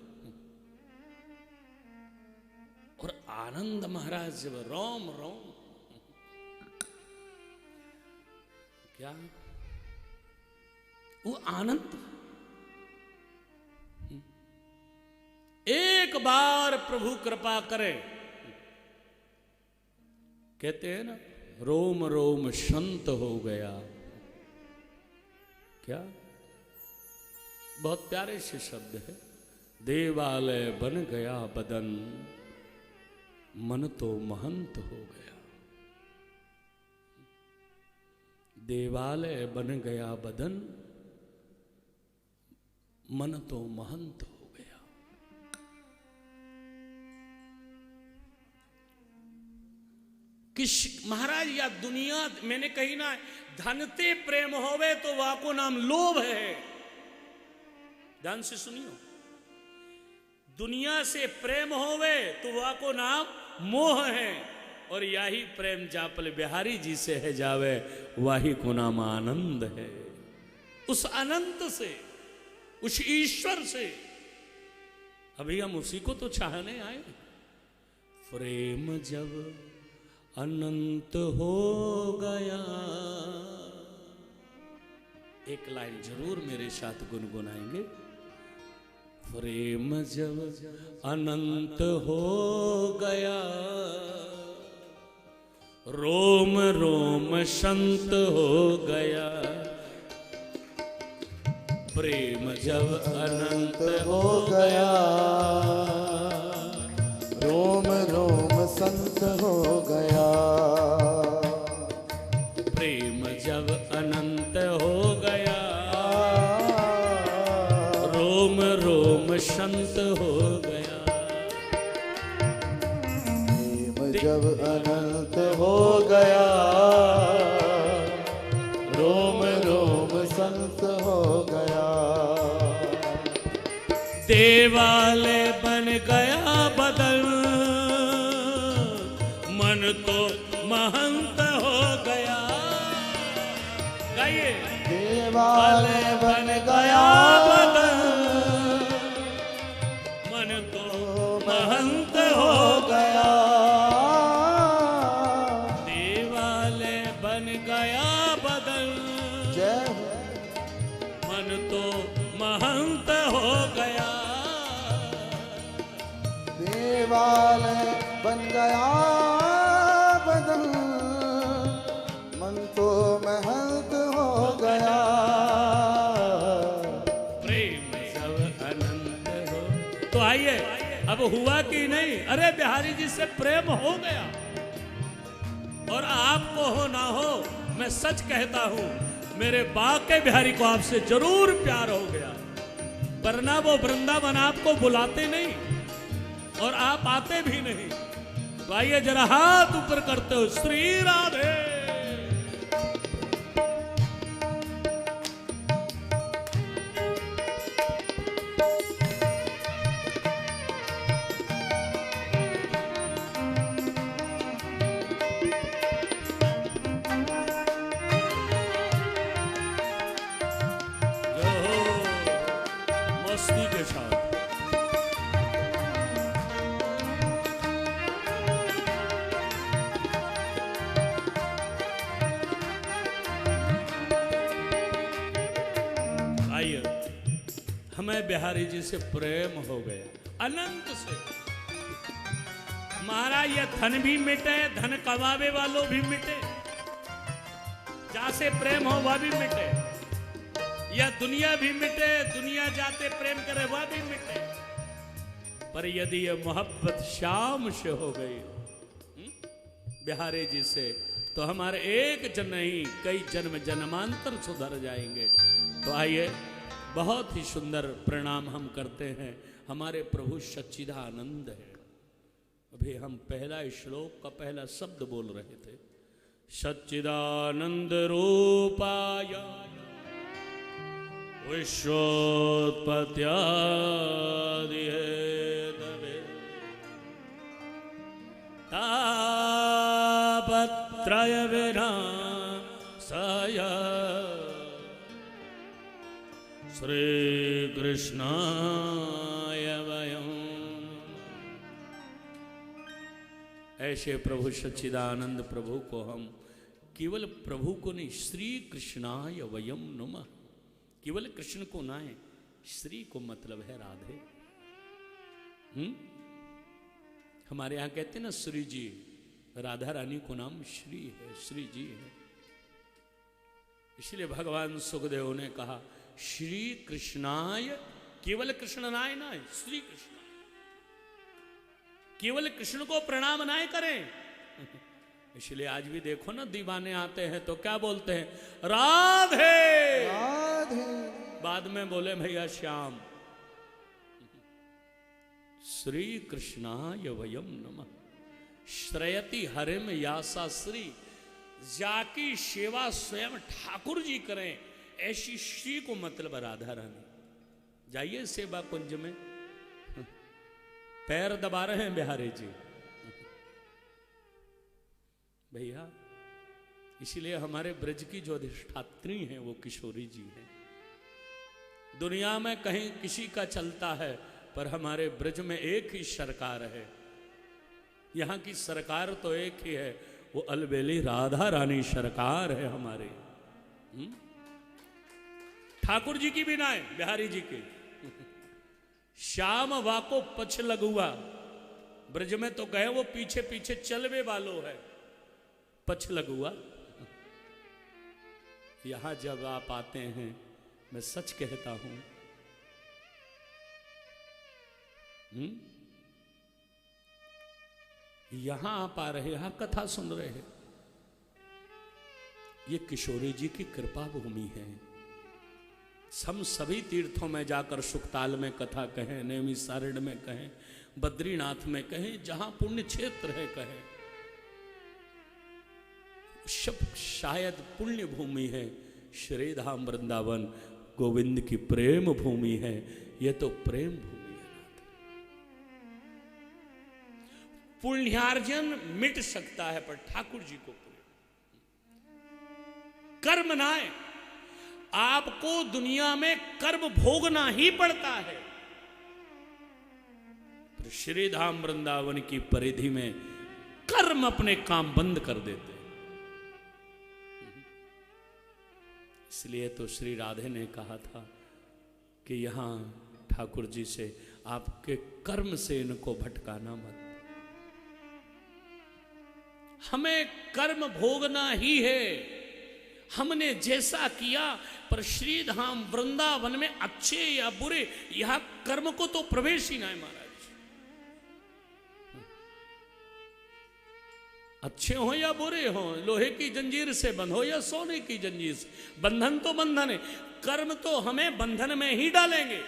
और आनंद महाराज जब रोम रोम क्या वो आनंद, एक बार प्रभु कृपा करे, कहते हैं ना रोम रोम संत हो गया। क्या बहुत प्यारे से शब्द है। देवालय बन गया बदन, मन तो महंत हो गया। देवालय बन गया बदन, मन तो महंत हो गया। किस महाराज या दुनिया, मैंने कही ना धन ते प्रेम होवे तो वाको नाम लोभ है। ध्यान से सुनियो, दुनिया से प्रेम होवे तो वाको नाम मोह है, और यही प्रेम जापल बिहारी जी से है जावे, वाही को नाम आनंद है। उस अनंत से, उस ईश्वर से अभी हम उसी को तो चाहने आए। प्रेम जब अनंत हो गया, एक लाइन जरूर मेरे साथ गुनगुनाएंगे। प्रेम जब अनंत हो गया, रोम रोम संत हो गया। प्रेम जब अनंत हो गया, रोम रोम संत हो गया। प्रेम जब अनंत हो गया, रोम रोम संत हो गया। प्रेम जब अनंत हो गया, रोम रोम संत हो गया। देवालय बन गया बदन, मन तो महंत हो गया। गाइए। देवालय बन गया बदन, मन तो महंत हो गया। देवालय बन गया बदन, जय मन तो महंत हो गया। देवालय बन गया बदन, मन तो महंत हो गया। प्रेम सब अनंत हो। तो आइए, अब हुआ कि नहीं? अरे बिहारी जी से प्रेम हो गया, और आपको हो ना हो, मैं सच कहता हूं, मेरे बाग के बिहारी को आपसे जरूर प्यार हो गया, वरना वो वृंदावन आपको बुलाते नहीं और आप आते भी नहीं। तो आइए जरा हाथ ऊपर करते हो, श्री राधे। मस्ती के साथ आइए, हमें बिहारी जी से प्रेम हो गया अनंत से। महाराज ये धन भी मिटे, धन कमावे वालों भी मिटे, जासे प्रेम हो वह भी मिटे, या दुनिया भी मिटे, दुनिया जाते प्रेम करे वह भी मिटे। पर यदि ये मोहब्बत श्याम से हो गई बिहारी जी से, तो हमारे एक जन्म नहीं कई जन्म जन्मांतर सुधर जाएंगे। तो आइए, बहुत ही सुंदर प्रणाम हम करते हैं। हमारे प्रभु सच्चिदानंद है। अभी हम पहला श्लोक का पहला शब्द बोल रहे थे, सच्चिदानंद रूपाय विश्वोत्पत्त्यादिहेतवे तापत्रय विनाशाय श्री कृष्णाय वयम्। ऐसे प्रभु सच्चिदानंद प्रभु को हम केवल प्रभु को नहीं, श्री कृष्णाय वयम नमः, केवल कृष्ण को ना है, श्री को मतलब है राधे। हमारे यहाँ कहते हैं ना श्री जी, राधा रानी को नाम श्री है, श्री जी है। इसलिए भगवान सुखदेव ने कहा श्री कृष्णाय, केवल कृष्ण नाय ना है, श्री कृष्ण, केवल कृष्ण को प्रणाम नाय करें। इसलिए आज भी देखो ना दीवाने आते हैं तो क्या बोलते हैं, राधे राधे, बाद में बोले भैया श्याम। श्री कृष्णाय वयम नमः। श्रयति हरिम यासा श्री, जाकी सेवा स्वयं ठाकुर जी करें, ऐसी श्री को मतलब राधा रानी। जाइए सेवा कुंज में, पैर दबा रहे हैं बिहारी जी भैया। इसीलिए हमारे ब्रज की जो अधिष्ठात्री हैं वो किशोरी जी हैं। दुनिया में कहीं किसी का चलता है, पर हमारे ब्रज में एक ही सरकार है। यहाँ की सरकार तो एक ही है, वो अलबेली राधा रानी सरकार है हमारे। ठाकुर जी की भी ना है, बिहारी जी की। श्याम वाको पछ लगुआ, ब्रज में तो गए वो पीछे पीछे चलवे वालो है, पछ लगुआ। यहां जब आप आते हैं, मैं सच कहता हूं, यहां आप आ रहे, यहां कथा सुन रहे हैं, ये किशोरी जी की कृपा भूमि है। हम सभी तीर्थों में जाकर सुखताल में कथा कहें, नैमिषारण्य में कहें, बद्रीनाथ में कहें, जहां पुण्य क्षेत्र है कहें, सब शायद पुण्य भूमि है। श्री धाम वृंदावन गोविंद की प्रेम भूमि है, यह तो प्रेम भूमि है। पुण्यार्जन मिट सकता है, पर ठाकुर जी को कर्म ना है। आपको दुनिया में कर्म भोगना ही पड़ता है, पर श्री धाम वृंदावन की परिधि में कर्म अपने काम बंद कर देते। इसलिए तो श्री राधे ने कहा था कि यहां ठाकुर जी से आपके कर्म से इनको भटकाना मत। हमें कर्म भोगना ही है, हमने जैसा किया। पर श्री धाम वृंदावन में अच्छे या बुरे, यहां कर्म को तो प्रवेश ही ना है महाराज। अच्छे हो या बुरे हो, लोहे की जंजीर से बंधो या सोने की जंजीर से, बंधन तो बंधन है। कर्म तो हमें बंधन में ही डालेंगे।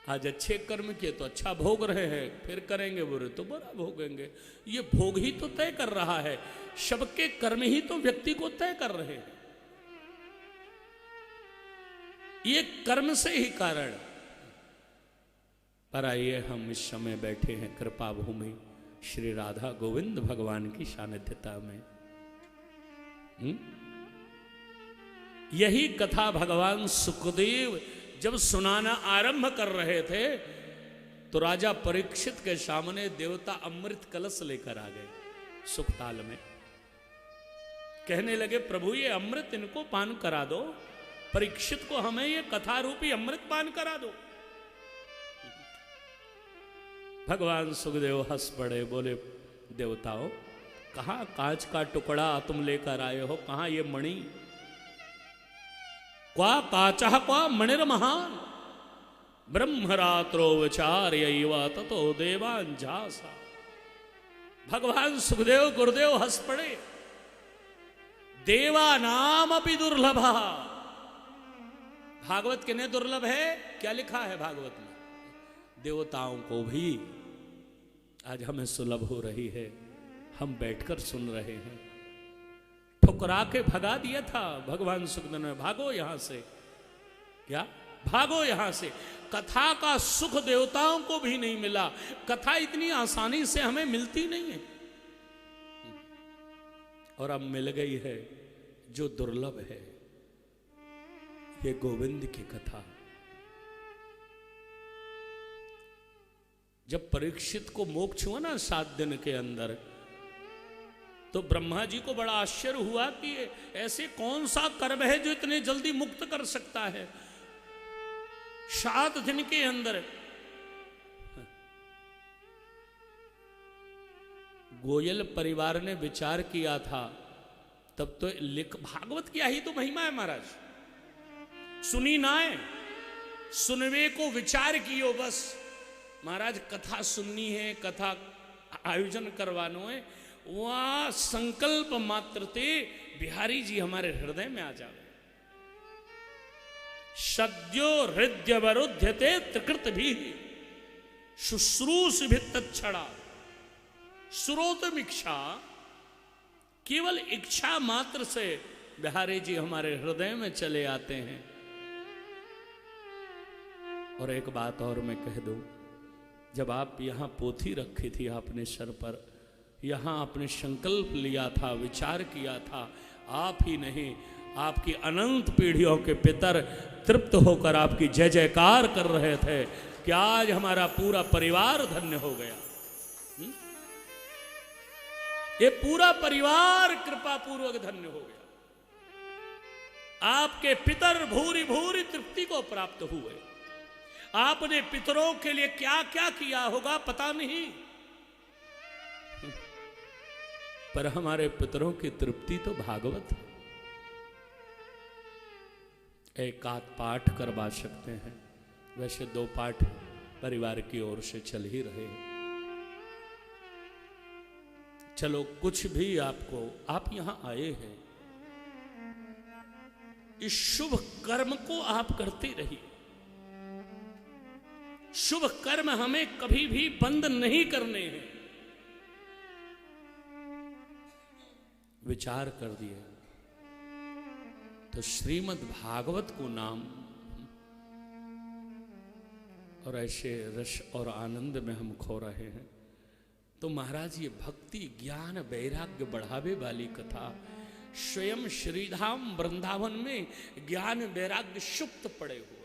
आज अच्छे कर्म किए तो अच्छा भोग रहे हैं, फिर करेंगे बुरे तो बुरा भोगेंगे। ये भोग ही तो तय कर रहा है, सबके कर्म ही तो व्यक्ति को तय कर रहे हैं। ये कर्म से ही कारण। पर आइए हम इस समय बैठे हैं कृपा भूमि श्री राधा गोविंद भगवान की सानिध्यता में। यही कथा भगवान सुखदेव जब सुनाना आरंभ कर रहे थे, तो राजा परीक्षित के सामने देवता अमृत कलश लेकर आ गए सुखताल में। कहने लगे, प्रभु ये अमृत इनको पान करा दो, परीक्षित को हमें ये कथा रूपी अमृत पान करा दो। भगवान सुखदेव हंस पड़े, बोले देवताओं, कहां कांच का टुकड़ा तुम लेकर आए हो, कहां ये मणि? क्वा काचः क्वा मणिर्महान ब्रह्मरात्रो विचार्यैव ततो देवांजासा। भगवान सुखदेव गुरुदेव हंस पड़े। देवा नाम अपि दुर्लभः। भागवत कितने दुर्लभ है, क्या लिखा है भागवत में? देवताओं को भी आज हमें सुलभ हो रही है, हम बैठकर सुन रहे हैं। ठुकरा के भगा दिया था भगवान सुखदेव ने, भागो यहां से। क्या? भागो यहां से। कथा का सुख देवताओं को भी नहीं मिला, कथा इतनी आसानी से हमें मिलती नहीं है, और अब मिल गई है जो दुर्लभ है, ये गोविंद की कथा। जब परीक्षित को मोक्ष हुआ ना 7 दिन के अंदर, तो ब्रह्मा जी को बड़ा आश्चर्य हुआ कि ऐसे कौन सा कर्म है जो इतने जल्दी मुक्त कर सकता है 7 दिन के अंदर। गोयल परिवार ने विचार किया था, तब तो भागवत क्या ही तो महिमा है महाराज, सुनी ना है, सुनवे को विचार कियो बस। महाराज कथा सुननी है, कथा आयोजन करवानो है, वहां संकल्प मात्र ते बिहारी जी हमारे हृदय में आ जावे। सद्यो हृदय वरुध्यते त्रिकृत भी शुश्रूष भी तत्क्षणा श्रोतम इच्छा, केवल इच्छा मात्र से बिहारी जी हमारे हृदय में चले आते हैं। और एक बात और मैं कह दूं, जब आप यहां पोथी रखी थी आपने सर पर, यहां आपने संकल्प लिया था, विचार किया था, आप ही नहीं आपकी अनंत पीढ़ियों के पितर तृप्त होकर आपकी जय जयकार कर रहे थे कि आज हमारा पूरा परिवार धन्य हो गया। ये पूरा परिवार कृपा पूर्वक धन्य हो गया। आपके पितर भूरी भूरी तृप्ति को प्राप्त हुए। आपने पितरों के लिए क्या क्या किया होगा पता नहीं, पर हमारे पितरों की तृप्ति तो भागवत है। एक आध पाठ करवा सकते हैं, वैसे 2 पाठ परिवार की ओर से चल ही रहे हैं। चलो कुछ भी आपको, आप यहां आए हैं, इस शुभ कर्म को आप करते रहिए। शुभ कर्म हमें कभी भी बंद नहीं करने हैं। विचार कर दिए तो श्रीमद् भागवत को नाम, और ऐसे रस और आनंद में हम खो रहे हैं। तो महाराज ये भक्ति ज्ञान वैराग्य बढ़ावे वाली कथा, स्वयं श्रीधाम वृंदावन में ज्ञान वैराग्य सुप्त पड़े हुए,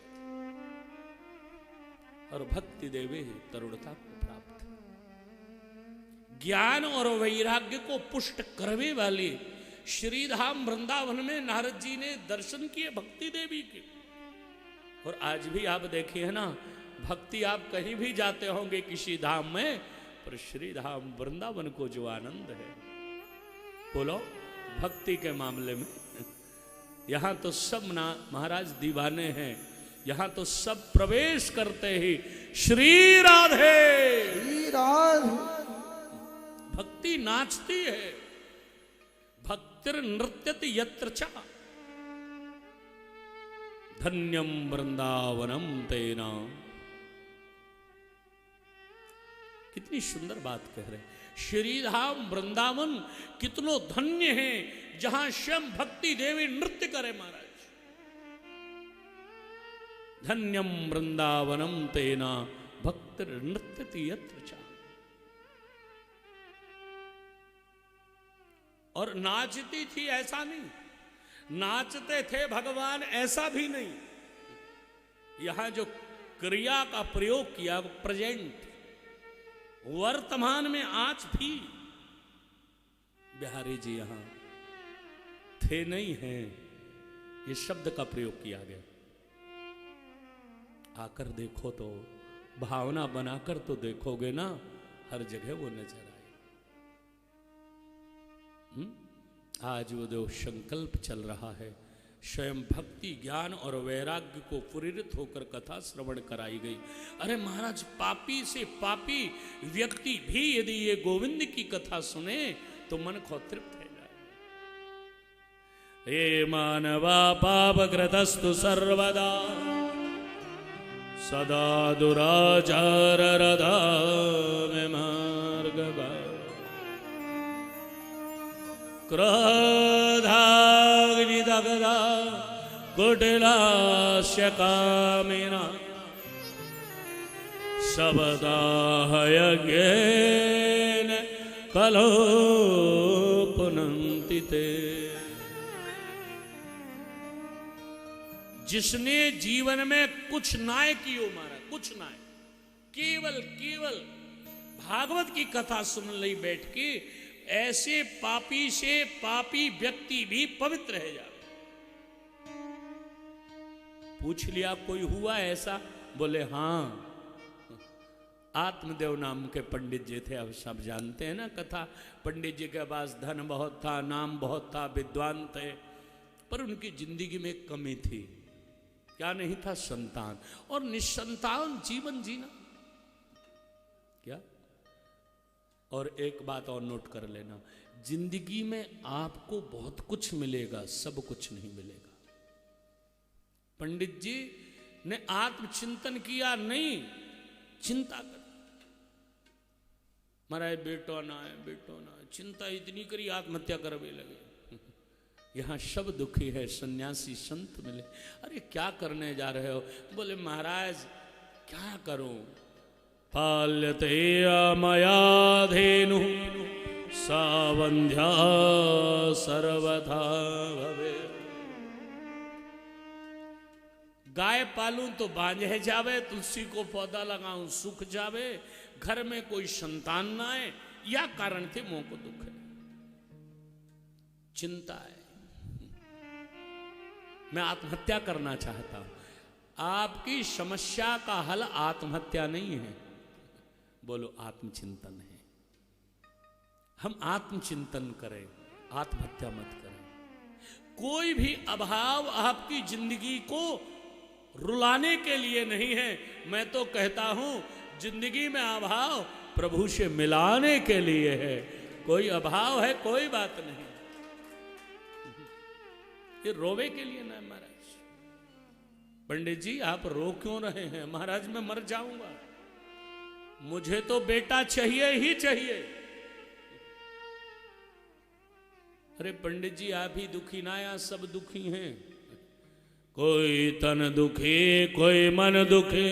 और भक्ति देवे तरुणता को प्राप्त, ज्ञान और वैराग्य को पुष्ट करवे वाली श्रीधाम वृंदावन में नारद जी ने दर्शन किए भक्ति देवी के। और आज भी आप देखिए ना, भक्ति आप कहीं भी जाते होंगे किसी धाम में, पर श्रीधाम वृंदावन को जो आनंद है, बोलो भक्ति के मामले में यहां तो सब ना महाराज दीवाने हैं। यहां तो सब प्रवेश करते ही श्री राधे श्री राधे, भक्ति नाचती है। भक्तिर नृत्यति यत्र च, धन्यम वृंदावनम तेना। कितनी सुंदर बात कह रहे हैं। श्रीधाम वृंदावन कितनो धन्य है जहां स्वयं भक्ति देवी नृत्य करे महाराज। धन्यम वृंदावनम तेना भक्तिर नृत्यति यत्र च। और नाचती थी ऐसा नहीं, नाचते थे भगवान ऐसा भी नहीं। यहां जो क्रिया का प्रयोग किया वो प्रेजेंट, वर्तमान में आज भी बिहारी जी यहां थे नहीं हैं, ये शब्द का प्रयोग किया गया। आकर देखो तो, भावना बनाकर तो देखोगे ना, हर जगह वो नजर आए। आज वो जो संकल्प चल रहा है, स्वयं भक्ति ज्ञान और वैराग्य को प्रेरित होकर कथा श्रवण कराई गई। अरे महाराज, पापी से पापी व्यक्ति भी यदि ये गोविंद की कथा सुने तो मन को तृप्त है जाए। हे मानवा पापकृतस्तु सर्वदा सदा दुराचार रदा में मार्ग क्रोधाग्निदग्धा कुटिलास्य कामिना शबदाहयज्ञेन कलो पुनन्ति ते। जिसने जीवन में कुछ नाय कियो मारा, कुछ नाय, केवल केवल भागवत की कथा सुन ली बैठ के, ऐसे पापी से पापी व्यक्ति भी पवित्र रह जाए। पूछ लिया कोई हुआ ऐसा? बोले हाँ, आत्मदेव नाम के पंडित जी थे। अब सब जानते हैं ना कथा। पंडित जी के पास धन बहुत था, नाम बहुत था, विद्वान थे, पर उनकी जिंदगी में कमी थी। क्या नहीं था? संतान। और निसंतान जीवन जीना क्या। और एक बात और नोट कर लेना, जिंदगी में आपको बहुत कुछ मिलेगा, सब कुछ नहीं मिलेगा। पंडित जी ने आत्मचिंतन किया नहीं, चिंता कर। महाराज बेटो ना है, बेटो ना है, चिंता इतनी करी आत्महत्या करने लगे। यहाँ सब दुखी है, सन्यासी संत मिले। अरे क्या करने जा रहे हो? बोले महाराज क्या करूं, पाल्यते मया धेनु सावंध्या सर्वथा भवे। गाय पालूं तो बांझे जावे, तुलसी को पौधा लगाऊं सूख जावे, घर में कोई संतान ना आए, या कारण थे मोह को दुख है, चिंता है। मैं आत्महत्या करना चाहता हूं। आपकी समस्या का हल आत्महत्या नहीं है, बोलो आत्मचिंतन है। हम आत्मचिंतन करें, आत्महत्या मत करें। कोई भी अभाव आपकी जिंदगी को रुलाने के लिए नहीं है। मैं तो कहता हूं जिंदगी में अभाव प्रभु से मिलाने के लिए है। कोई अभाव है कोई बात नहीं, ये रोवे के लिए ना। महाराज पंडित जी आप रो क्यों रहे हैं? महाराज मैं मर जाऊंगा, मुझे तो बेटा चाहिए ही चाहिए। अरे पंडित जी आप ही दुखी ना, या सब दुखी हैं। कोई तन दुखी, कोई मन दुखी,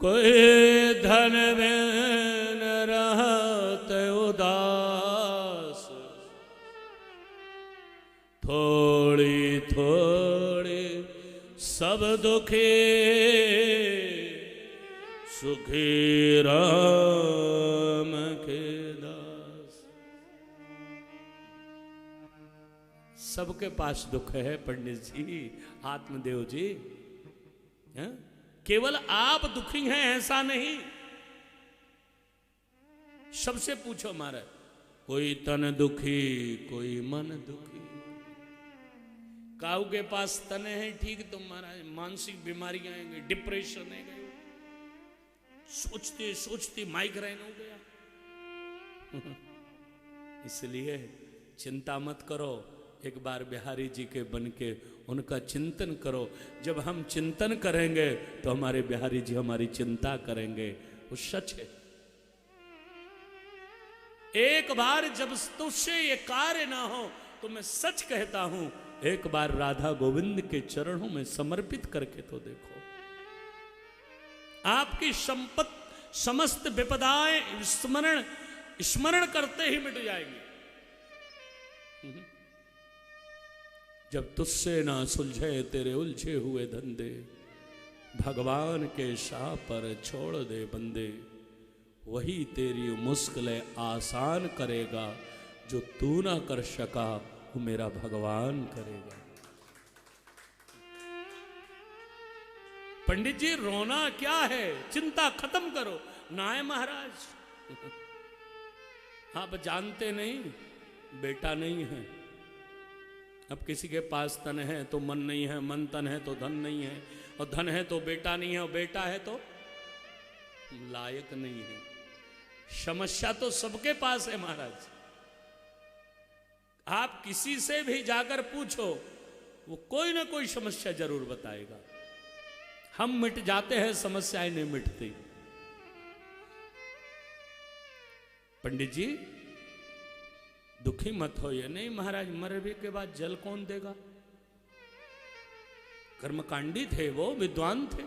कोई धन बिन रहत उदास, थोड़ी थोड़ी सब दुखी, सुखी राम के दास। सबके पास दुख है पंडित जी, आत्मदेव जी है? केवल आप दुखी हैं ऐसा नहीं। सबसे पूछो महाराज, कोई तन दुखी, कोई मन दुखी। काऊ के पास तन है ठीक, तो महाराज मानसिक बीमारियां आएंगी, डिप्रेशन है, सोचते सोचते माइग्रेन हो गया। इसलिए चिंता मत करो, एक बार बिहारी जी के बन के उनका चिंतन करो। जब हम चिंतन करेंगे तो हमारे बिहारी जी हमारी चिंता करेंगे। वो सच है। एक बार जब तुझसे ये कार्य ना हो तो मैं सच कहता हूं, एक बार राधा गोविंद के चरणों में समर्पित करके तो देखो, आपकी समस्त विपदाएं स्मरण करते ही मिट जाएंगी। जब तुझसे ना सुलझे तेरे उलझे हुए धंधे, भगवान के शाह पर छोड़ दे बंदे, वही तेरी मुश्किलें आसान करेगा, जो तू ना कर सका वो मेरा भगवान करेगा। पंडित जी रोना क्या है, चिंता खत्म करो। ना है महाराज, आप जानते नहीं, बेटा नहीं है। अब किसी के पास तन है तो मन नहीं है, मन तन है तो धन नहीं है, और धन है तो बेटा नहीं है, और बेटा है तो लायक नहीं है। समस्या तो सबके पास है महाराज। आप किसी से भी जाकर पूछो, वो कोई ना कोई समस्या जरूर बताएगा। हम मिट जाते हैं, समस्याएं नहीं मिटती। पंडित जी दुखी मत हो। ये नहीं महाराज मरने के बाद जल कौन देगा? कर्मकांडी थे वो, विद्वान थे।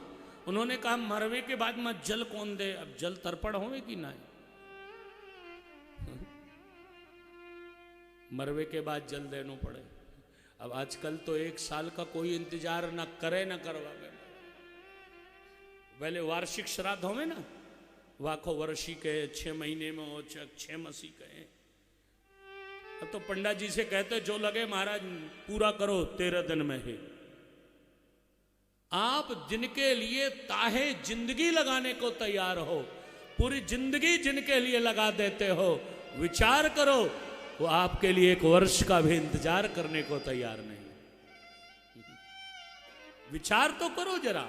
उन्होंने कहा मरवे के बाद में जल कौन दे? अब जल तर्पण होवे कि ना? मरवे के बाद जल देना पड़े। अब आजकल तो 1 साल का कोई इंतजार ना करे ना करवावे। पहले वार्षिक श्राद्ध होवे ना, वाखो वर्षी कहे, 6 महीने में हो, 6 मसी कहे। अब तो पंडा जी से कहते जो लगे महाराज पूरा करो 13 दिन में ही। आप जिनके लिए ताहे जिंदगी लगाने को तैयार हो, पूरी जिंदगी जिनके लिए लगा देते हो, विचार करो वो आपके लिए 1 वर्ष का भी इंतजार करने को तैयार नहीं। विचार तो करो जरा।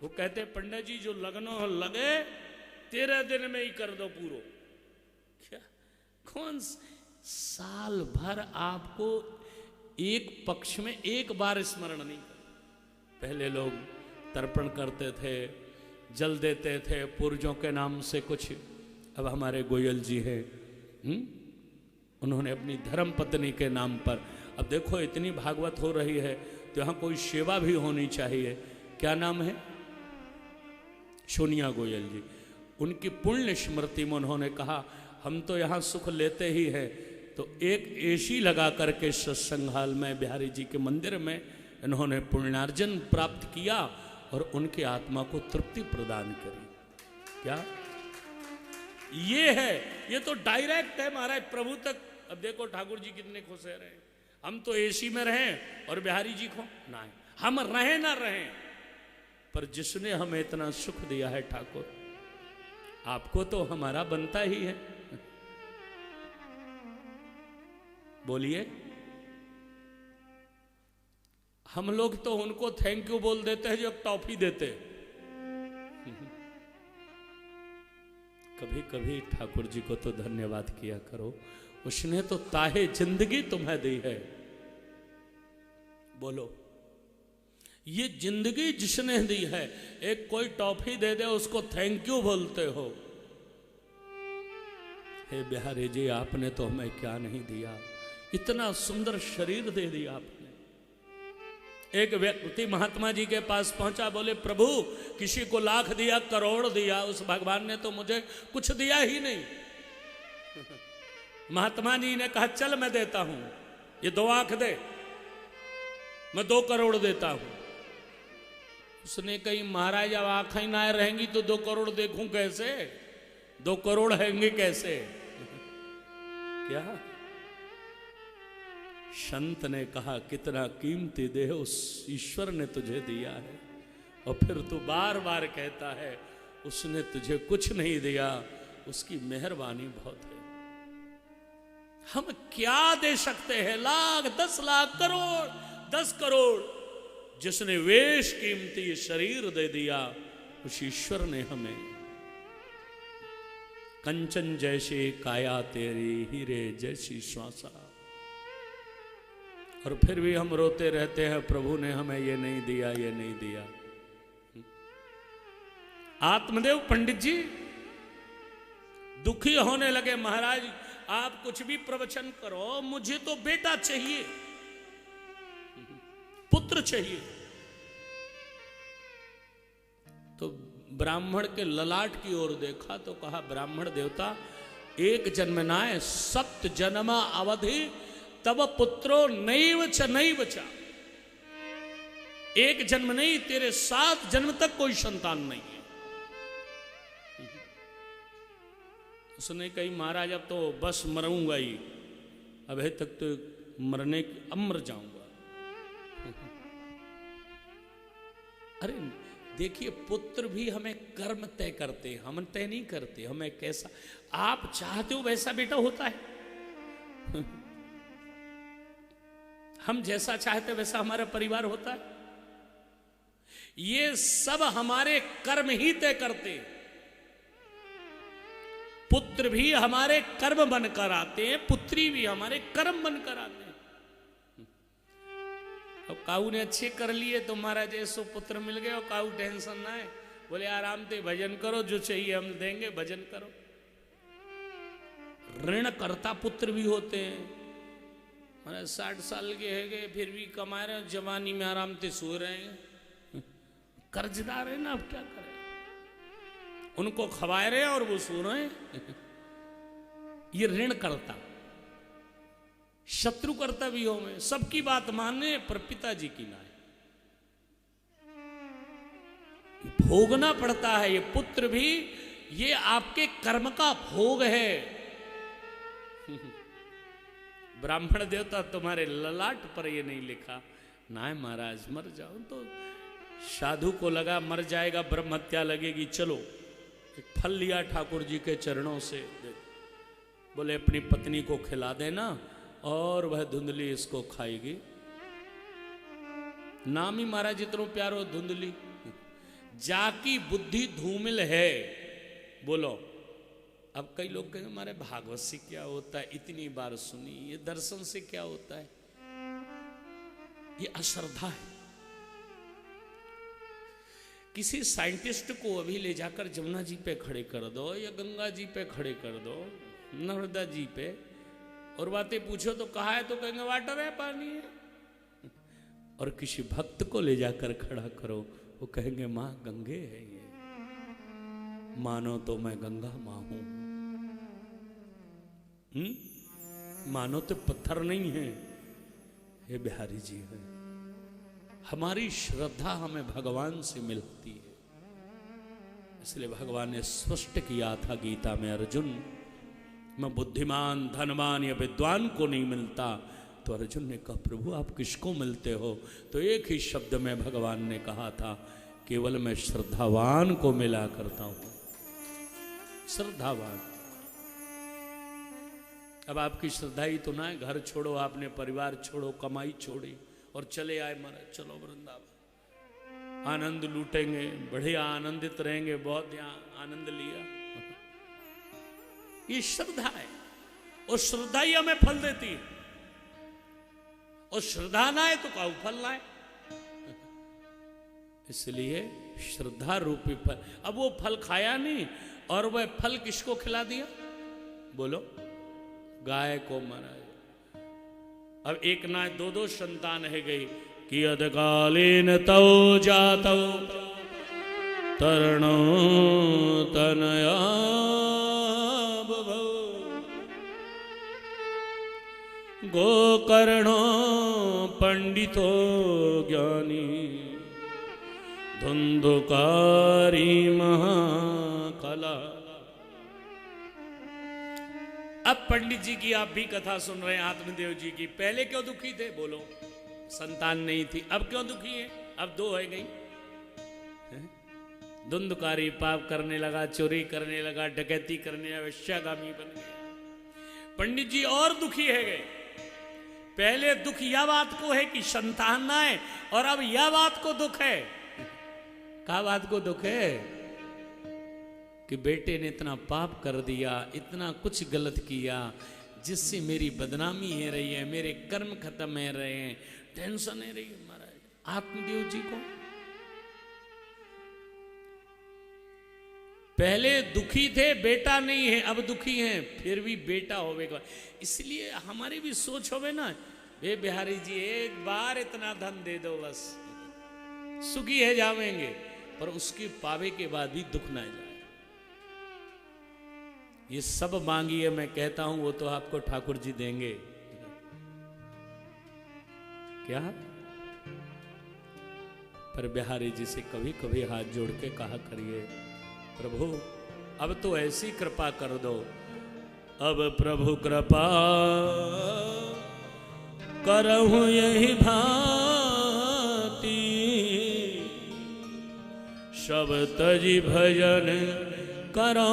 वो कहते पंडित जी जो लगनो हो लगे, 13 दिन में ही कर दो पूरो। क्या कौन साल भर आपको एक पक्ष में एक बार स्मरण नहीं कर। पहले लोग तर्पण करते थे, जल देते थे पूर्वजों के नाम से कुछ। अब हमारे गोयल जी हैं, उन्होंने अपनी धर्म पत्नी के नाम पर। अब देखो इतनी भागवत हो रही है तो यहाँ कोई सेवा भी होनी चाहिए। क्या नाम है? सोनिया गोयल जी। उनकी पुण्य स्मृति में उन्होंने कहा हम तो यहाँ सुख लेते ही हैं, तो एक एसी लगा करके सत्संग हाल में बिहारी जी के मंदिर में इन्होंने पुण्यार्जन प्राप्त किया और उनकी आत्मा को तृप्ति प्रदान करी। क्या ये है? ये तो डायरेक्ट है महाराज प्रभु तक। अब देखो ठाकुर जी कितने खुश रहे। हम तो एसी में रहें और बिहारी जी को ना, हम रहें ना रहें, पर जिसने हमें इतना सुख दिया है ठाकुर, आपको तो हमारा बनता ही है। बोलिए। हम लोग तो उनको थैंक यू बोल देते हैं जो टॉफी देते। कभी कभी ठाकुर जी को तो धन्यवाद किया करो, उसने तो ताहे जिंदगी तुम्हें दी है। बोलो, ये जिंदगी जिसने दी है, एक कोई टॉफी दे दे उसको थैंक यू बोलते हो। हे बिहारी जी आपने तो हमें क्या नहीं दिया, इतना सुंदर शरीर दे दिया आपने। एक व्यक्ति महात्मा जी के पास पहुंचा, बोले प्रभु किसी को लाख दिया, करोड़ दिया, उस भगवान ने तो मुझे कुछ दिया ही नहीं। महात्मा जी ने कहा चल मैं देता हूं, ये 2 आंख दे, मैं 2 करोड़ देता हूं। उसने कही महाराज अब आंखें ना रहेंगी तो 2 करोड़ देखूं कैसे? 2 करोड़ हैंगे कैसे? क्या संत ने कहा कितना कीमती देह उस ईश्वर ने तुझे दिया है, और फिर तू बार बार कहता है उसने तुझे कुछ नहीं दिया, उसकी मेहरबानी बहुत है। हम क्या दे सकते हैं? लाख, 10 लाख, करोड़, 10 करोड़, जिसने वेश कीमती शरीर दे दिया उस ईश्वर ने हमें। कंचन जैसे काया तेरी, हीरे जैसी श्वासा, और फिर भी हम रोते रहते हैं प्रभु ने हमें ये नहीं दिया, ये नहीं दिया। आत्मदेव पंडित जी दुखी होने लगे, महाराज आप कुछ भी प्रवचन करो, मुझे तो बेटा चाहिए, पुत्र चाहिए। तो ब्राह्मण के ललाट की ओर देखा तो कहा ब्राह्मण देवता, 1 जन्मनाय 7 जन्मा अवधि तब पुत्रो नैव च नैव च। 1 जन्म नहीं, तेरे 7 जन्म तक कोई संतान नहीं है। उसने कही महाराज अब तो बस मरूंगा ही, अभी तक तो मरने अब मर जाऊंगा। अरे देखिए पुत्र भी हमें कर्म तय करते हैं, हम तय नहीं करते। हमें कैसा आप चाहते हो वैसा बेटा होता है। हम जैसा चाहते वैसा हमारा परिवार होता है। ये सब हमारे कर्म ही तय करते हैं। पुत्र भी हमारे कर्म बनकर आते हैं, पुत्री भी हमारे कर्म बनकर आते हैं। अब काऊ ने अच्छे कर लिए तो महाराज ऐसो पुत्र मिल गए और काऊ टेंशन ना है, बोले आराम से भजन करो, जो चाहिए हम देंगे, भजन करो। ऋणकर्ता पुत्र भी होते हैं। मैंने 60 साल के है गए फिर भी कमा रहे हैं, जवानी में आराम से सो रहे हैं। कर्जदार है ना, अब क्या करें, उनको खवाए रहे और वो सो रहे हैं। ये ऋणकर्ता। शत्रुकर्ता भी हो में सबकी बात माने पर पिताजी की ना, भोगना पड़ता है। ये पुत्र भी ये आपके कर्म का भोग है। ब्राह्मण देवता तुम्हारे ललाट पर ये नहीं लिखा ना है महाराज, मर जाओ तो साधु को लगा मर जाएगा, ब्रह्म हत्या लगेगी, चलो एक फल लिया ठाकुर जी के चरणों से, बोले अपनी पत्नी को खिला देना और वह धुंधली इसको खाएगी। नाम ही महाराज इतना प्यारो धुंधली, जाकी बुद्धि धूमिल है। बोलो अब कई लोग कहेंगे हमारे भागवत से क्या होता है, इतनी बार सुनी, ये दर्शन से क्या होता है? ये अश्रद्धा है। किसी साइंटिस्ट को अभी ले जाकर जमुना जी पे खड़े कर दो या गंगा जी पे खड़े कर दो, नर्मदा जी पे, और बातें पूछो तो कहा है तो कहेंगे वाटर है, पानी है। और किसी भक्त को ले जाकर खड़ा करो, वो कहेंगे माँ गंगे है ये, मानो तो मैं गंगा माँ हूं। मानो तो पत्थर नहीं है, ये बिहारी जी है। हमारी श्रद्धा हमें भगवान से मिलती है। इसलिए भगवान ने स्पष्ट किया था गीता में, अर्जुन मैं बुद्धिमान धनवान या विद्वान को नहीं मिलता। तो अर्जुन ने कहा प्रभु आप किसको मिलते हो? तो एक ही शब्द में भगवान ने कहा था, केवल मैं श्रद्धावान को मिला करता हूं। श्रद्धावान। अब आपकी श्रद्धा ही तो ना है, घर छोड़ो, आपने परिवार छोड़ो, कमाई छोड़ी और चले आए महाराज चलो वृंदावन, आनंद लूटेंगे, बढ़िया आनंदित रहेंगे, बहुत यहाँ आनंद लिया। ये श्रद्धा है, और श्रद्धा ही हमें फल देती है। और श्रद्धा ना है तो काऊ फल ना है। इसलिए श्रद्धा रूपी फल। अब वो फल खाया नहीं, और वह फल किसको खिला दिया? बोलो गाय को महाराज। अब एक ना दो दो संतान है गई कि अधकालीन तौ जातौ तरणो तनया बभौ गोकर्णो पंडितो ज्ञानी धुंधुकारी महाकला। अब पंडित जी की आप भी कथा सुन रहे हैं, आत्मदेव जी की। पहले क्यों दुखी थे? बोलो संतान नहीं थी। अब क्यों दुखी है? अब दो है गई। धुंधकारी पाप करने लगा, चोरी करने लगा, डकैती करने लगा, वेश्यागामी बन गया। पंडित जी और दुखी है गए। पहले दुख यह बात को है कि संतान ना है, और अब यह बात को दुख है। क्या बात को दुख है? कि बेटे ने इतना पाप कर दिया, इतना कुछ गलत किया, जिससे मेरी बदनामी है रही है, मेरे कर्म खत्म है रहे हैं, टेंशन है रही है महाराज आत्मदेव जी को। पहले दुखी थे, बेटा नहीं है, अब दुखी हैं, फिर भी बेटा होवेगा। इसलिए हमारी भी सोच होवे ना, बे बिहारी जी एक बार इतना धन दे दो बस सुखी है जावेंगे, पर उसके पावे के बाद भी दुख ना जाए। ये सब मांगिए, मैं कहता हूं वो तो आपको ठाकुर जी देंगे। क्या? पर बिहारी जी से कभी कभी हाथ जोड़ के कहा करिए, प्रभु अब तो ऐसी कृपा कर दो, अब प्रभु कृपा करहूं यही भांति, सब तजी भजन करो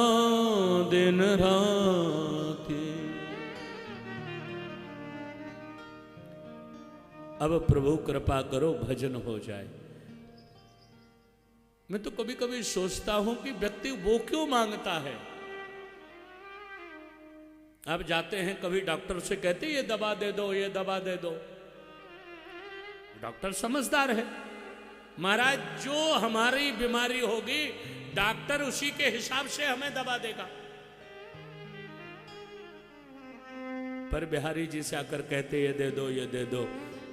दिन राति। अब प्रभु कृपा करो भजन हो जाए। मैं तो कभी कभी सोचता हूं कि व्यक्ति वो क्यों मांगता है। आप जाते हैं कभी डॉक्टर से, कहते ये दवा दे दो, ये दवा दे दो। डॉक्टर समझदार है महाराज, जो हमारी बीमारी होगी डॉक्टर उसी के हिसाब से हमें दवा देगा। पर बिहारी जी से आकर कहते ये दे दो ये दे दो।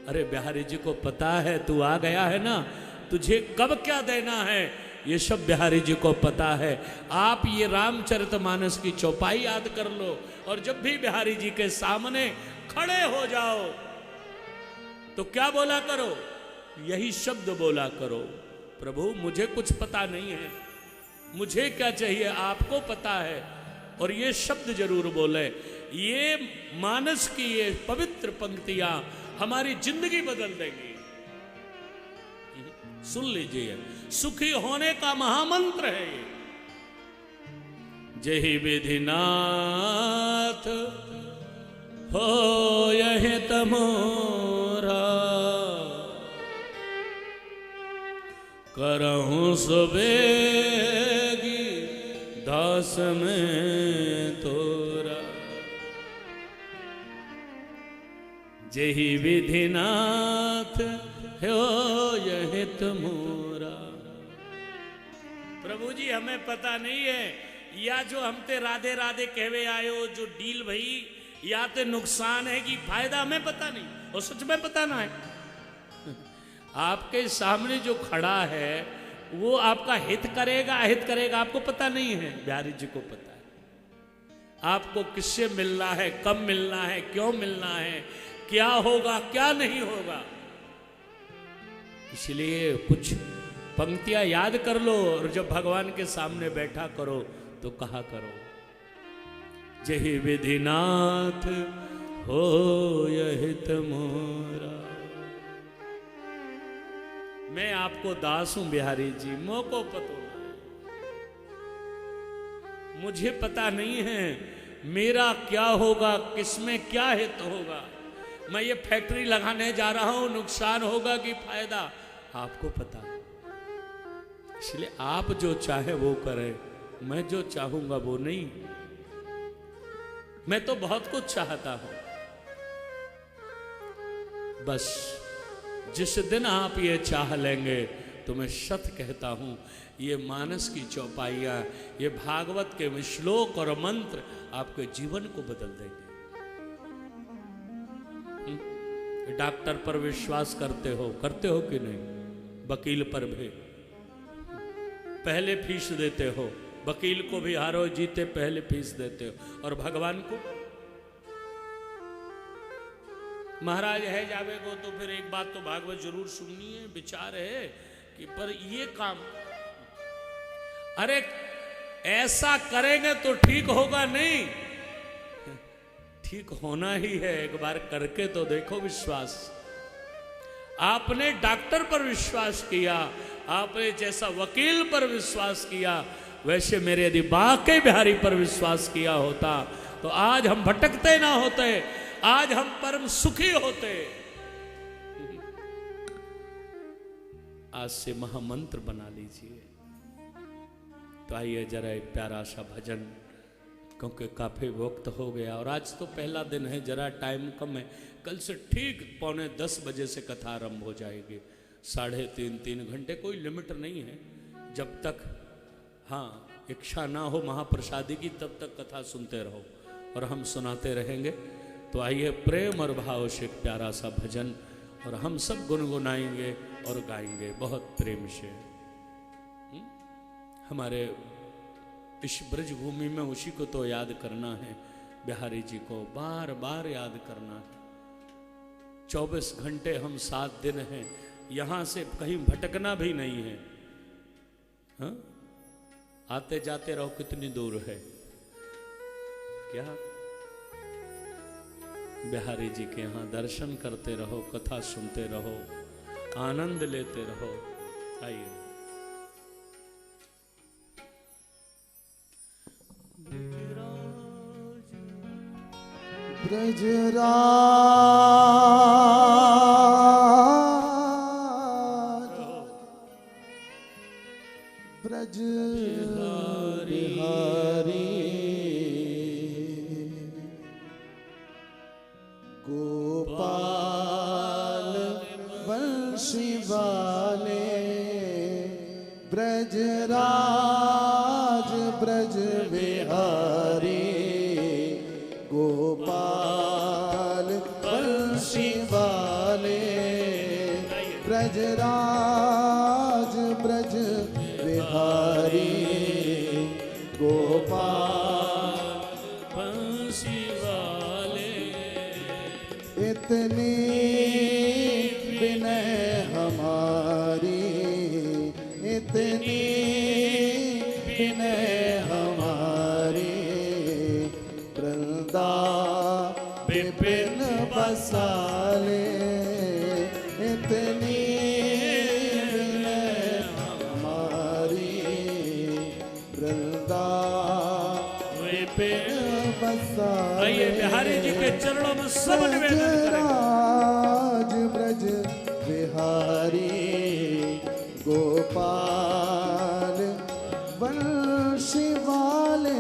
अरे बिहारी जी को पता है तू आ गया है ना, तुझे कब क्या देना है ये सब बिहारी जी को पता है। आप ये रामचरितमानस की चौपाई याद कर लो और जब भी बिहारी जी के सामने खड़े हो जाओ तो क्या बोला करो, यही शब्द बोला करो, प्रभु मुझे कुछ पता नहीं है, मुझे क्या चाहिए आपको पता है। और ये शब्द जरूर बोले। ये मानस की ये पवित्र पंक्तियां हमारी जिंदगी बदल देंगी। सुन लीजिए, सुखी होने का महामंत्र है ये। जही विधिनाथ हो यही तमोरा, करहूं सुबेगी दास में तोरा। जही विधिनाथ हो यही तमोरा। प्रभु जी हमें पता नहीं है, या जो हम ते राधे राधे कहवे आयो जो डील भई, या ते नुकसान है कि फायदा, हमें पता नहीं और सच में पता ना है। आपके सामने जो खड़ा है वो आपका हित करेगा अहित करेगा आपको पता नहीं है, बिहारी जी को पता है। आपको किससे मिलना है, कब मिलना है, क्यों मिलना है, क्या होगा क्या नहीं होगा। इसलिए कुछ पंक्तियां याद कर लो और जब भगवान के सामने बैठा करो तो कहा करो, जही विधिनाथ हो यही तमोरा। मैं आपको दास हूं बिहारी जी, मोको पतो मुझे पता नहीं है मेरा क्या होगा, किसमें क्या हित होगा। मैं ये फैक्ट्री लगाने जा रहा हूं, नुकसान होगा कि फायदा आपको पता। इसलिए आप जो चाहे वो करें, मैं जो चाहूंगा वो नहीं। मैं तो बहुत कुछ चाहता हूं, बस जिस दिन आप ये चाह लेंगे तो मैं सत्य कहता हूं, ये मानस की चौपाइयां, ये भागवत के श्लोक और मंत्र आपके जीवन को बदल देंगे। डॉक्टर पर विश्वास करते हो कि नहीं? वकील पर भी पहले फीस देते हो, वकील को भी हारो जीते पहले फीस देते हो, और भगवान को महाराज है जावे को तो फिर एक बात तो भागवत जरूर सुननी है, विचार है कि पर ये काम, अरे ऐसा करेंगे तो ठीक होगा नहीं, ठीक होना ही है। एक बार करके तो देखो विश्वास। आपने डॉक्टर पर विश्वास किया, आपने जैसा वकील पर विश्वास किया, वैसे मेरे यदि बाके बिहारी पर विश्वास किया होता तो आज हम भटकते ना होते, आज हम परम सुखी होते। आज से महामंत्र बना लीजिए। तो आइए जरा एक प्यारा सा भजन, क्योंकि काफी वक्त हो गया और आज तो पहला दिन है, जरा टाइम कम है। कल से ठीक 9:45 बजे से कथा आरंभ हो जाएगी, 3.5-3 घंटे, कोई लिमिट नहीं है। जब तक हाँ इच्छा ना हो महाप्रसादी की तब तक कथा सुनते रहो और हम सुनाते रहेंगे। तो आइए प्रेम और भाव से एक प्यारा सा भजन, और हम सब गुनगुनाएंगे और गाएंगे बहुत प्रेम से। हमारे इस ब्रज भूमि में उसी को तो याद करना है, बिहारी जी को बार बार याद करना है। 24 घंटे हम 7 दिन हैं, यहां से कहीं भटकना भी नहीं है। हाँ? आते जाते रहो, कितनी दूर है क्या? बिहारी जी के यहाँ दर्शन करते रहो, कथा सुनते रहो, आनंद लेते रहो। आइए ब्रजराज ब्रज बिहारी गोपाल वंशी वाले, ब्रजराज ब्रज बिहारी गोपाल बंशी वाले ब्रजराज ब्रज बिहारी गोपाल बंसी वाले इतनी विनय हमारी, इतनी विनय हमारी, वृंदा विपिन बसाले इतनी विनय हमारी, वृंदा विपिन बसाले। आइए बिहारी जी के चरणों में सब निवेदन करें। राज ब्रज बिहारी गोपाल बंशी वाले।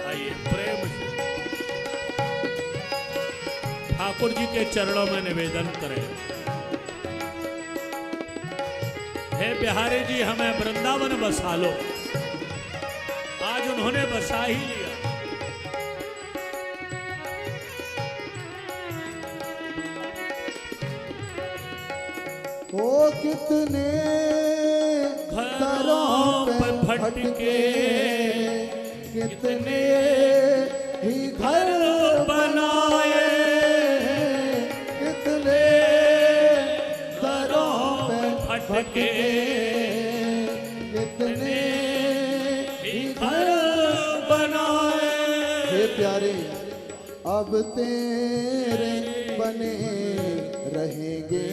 आइए प्रेम से ठाकुर जी के चरणों में निवेदन करें। हे बिहारी जी हमें वृंदावन बसा लो। आज उन्होंने बसा ही लिया। ओ कितने घरों पे भटके, कितने ही घर बनाए, कितने घरों पे भटके, कितने ही घर बनाए। हे प्यारे अब तेरे बने रहेंगे,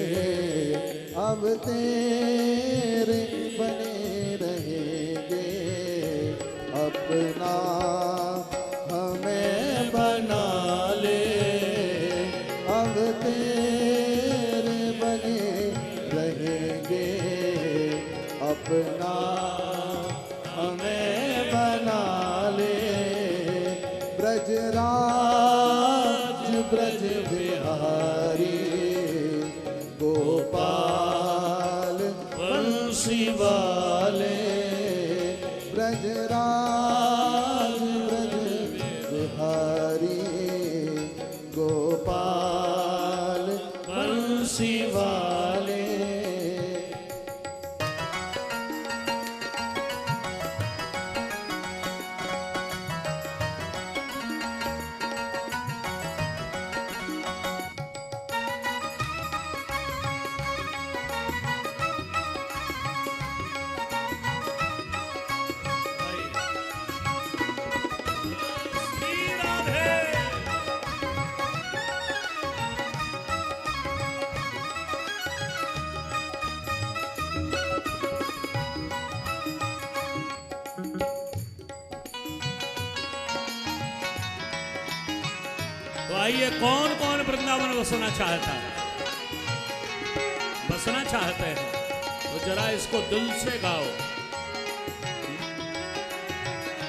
अब तेरे बने रहेंगे, अपना हमें बना ले, अब तेरे बने रहेंगे, अपना हमें बना ले। ब्रजराज ब्रज बिहारी गोपाल बंशी वाले ब्रजराज ब्रज बिहारी गोपाल बंशी वाले। तो आइए कौन कौन वृंदावन बसना चाहता है, बसना चाहते हैं तो जरा इसको दिल से गाओ।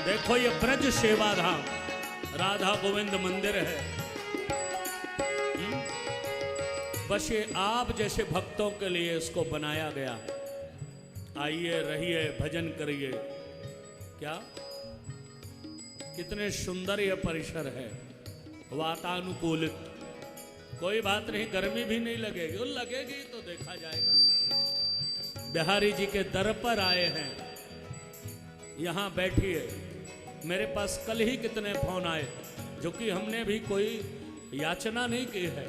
देखो ये ब्रज सेवा धाम राधा गोविंद मंदिर है। बस ये आप जैसे भक्तों के लिए इसको बनाया गया है। आइए रहिए भजन करिए। क्या कितने सुंदर ये परिसर है, वातानुकूलित। कोई बात नहीं, गर्मी भी नहीं लगेगी, वो लगेगी तो देखा जाएगा। बिहारी जी के दर पर आए हैं, यहाँ बैठिए। मेरे पास कल ही कितने फोन आए, जो कि हमने भी कोई याचना नहीं की है,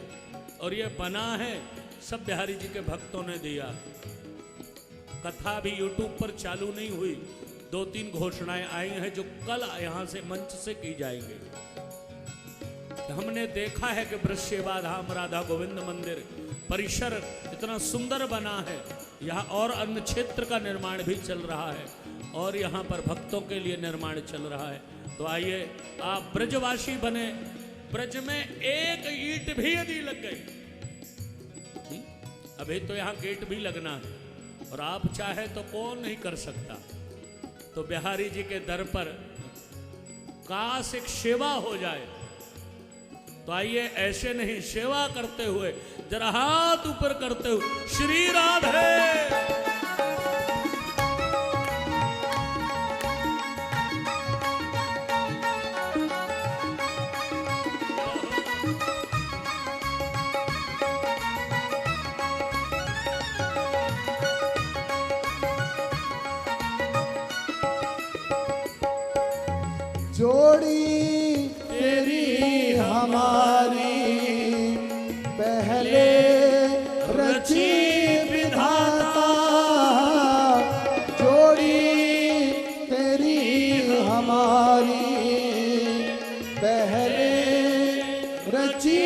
और ये बना है सब बिहारी जी के भक्तों ने दिया। कथा भी यूट्यूब पर चालू नहीं हुई, 2-3 घोषणाएं आई हैं जो कल यहाँ से मंच से की जाएंगी। हमने देखा है कि ब्रज सेवा धाम राधा गोविंद मंदिर परिसर इतना सुंदर बना है। यहाँ और अन्य क्षेत्र का निर्माण भी चल रहा है, और यहाँ पर भक्तों के लिए निर्माण चल रहा है। तो आइए आप ब्रजवासी बने। ब्रज में एक ईंट भी यदि लग गई, अभी तो यहाँ गेट भी लगना है, और आप चाहे तो कौन नहीं कर सकता। तो बिहारी जी के दर पर काश एक सेवा हो जाए। तो आइए ऐसे नहीं, सेवा करते हुए जरा हाथ ऊपर करते हुए श्री राधे। जोड़ी तेरी हमारी पहले रची विधाता, जोड़ी तेरी हमारी पहले रची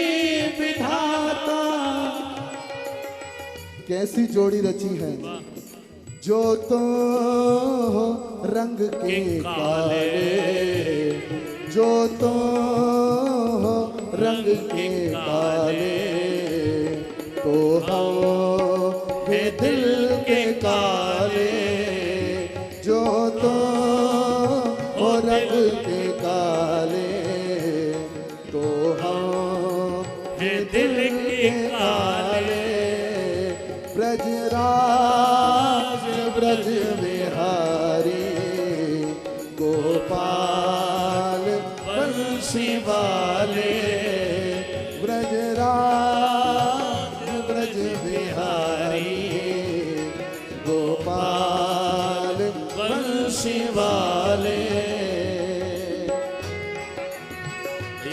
विधाता। कैसी जोड़ी रची है, जो तो रंग के काले, जो तो रंग के काले, तो हम वे दिल के काले, जो तो रंग के काले, तो हम वे दिल के काले। ब्रजराज ब्रज बिहारी गोपाल बंसी वाले, ब्रजराज ब्रज बिहारी गोपाल बंसी वाले।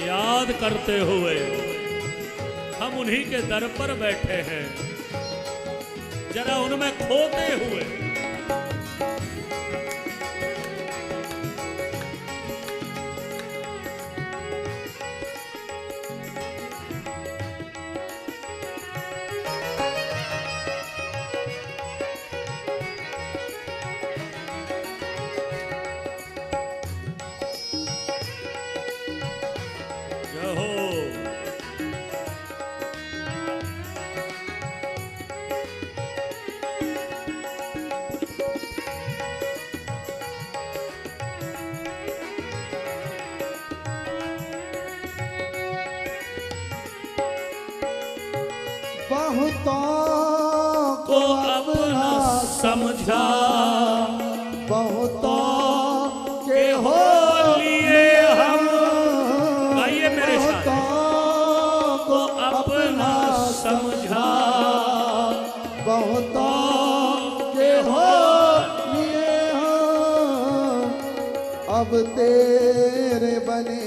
याद करते हुए हम उन्हीं के दर पर बैठे हैं, जरा उनमें खोते हुए। जय हो। बहुतों को अपना समझा, बहुतों के हो लिए हम, गाइए मेरे साथ। बहुतों को अपना समझा, बहुतों के हो लिए हम, अब तेरे बने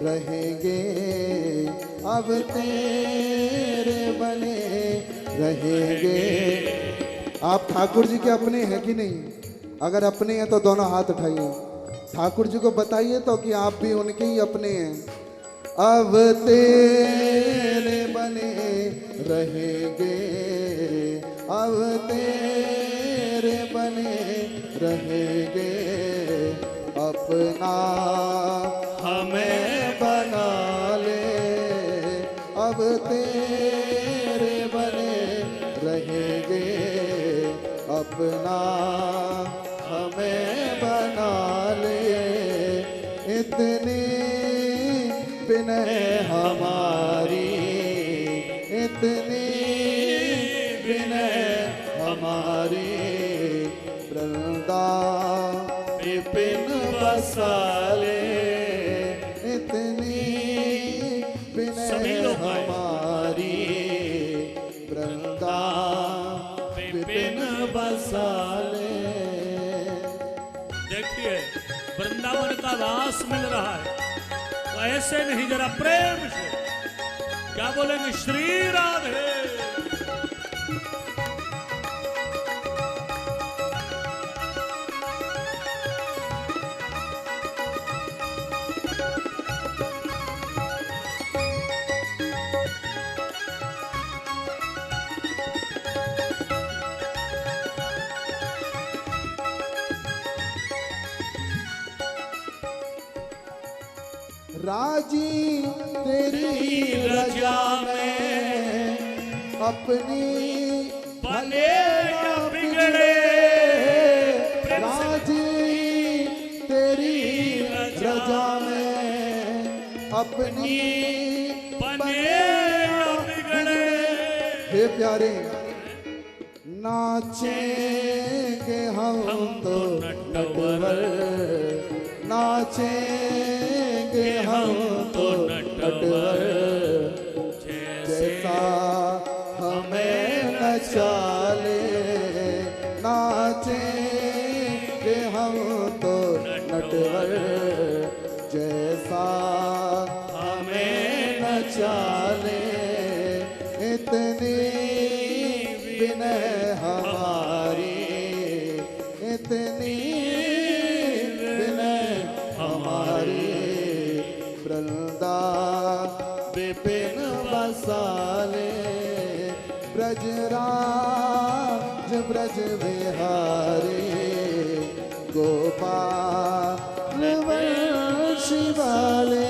रहेंगे, अब तेरे बने रहेंगे। आप ठाकुर जी के अपने हैं कि नहीं? अगर अपने हैं तो दोनों हाथ उठाइए, ठाकुर जी को बताइए तो कि आप भी उनके ही अपने हैं। अब तेरे बने रहेंगे, अब तेरे बने रहेंगे, अपना हमें बना ले, अब तेरे बने रहेंगे, अपना हमें बना ले। इतनी विनय हमारी, इतनी विनय हमारी, वृंदा विपिन बसाले, इतनी विनय हमारी, वृंदा विपिन बसाले। देखिए वृंदावन का वास मिल रहा है, तो ऐसे नहीं, जरा प्रेम से क्या बोलेंगे? श्री राधे। राजी तेरी रजा में अपनी भले या बिगड़े, राजी तेरी रजा में अपनी बने या बिगड़े। हे प्यारे, नाचेंगे हम तो नटवर, नाचेंगे हम तो नटवर, जैसा हमें नचा ले, नाचेंगे हम तो नटवर, ले, इतनी विनय हमारी, इतनी विनय हमारी। वृंदा विपिन बसाले, ब्रजराज ब्रज विहारी, गोपाल वंशी वाले।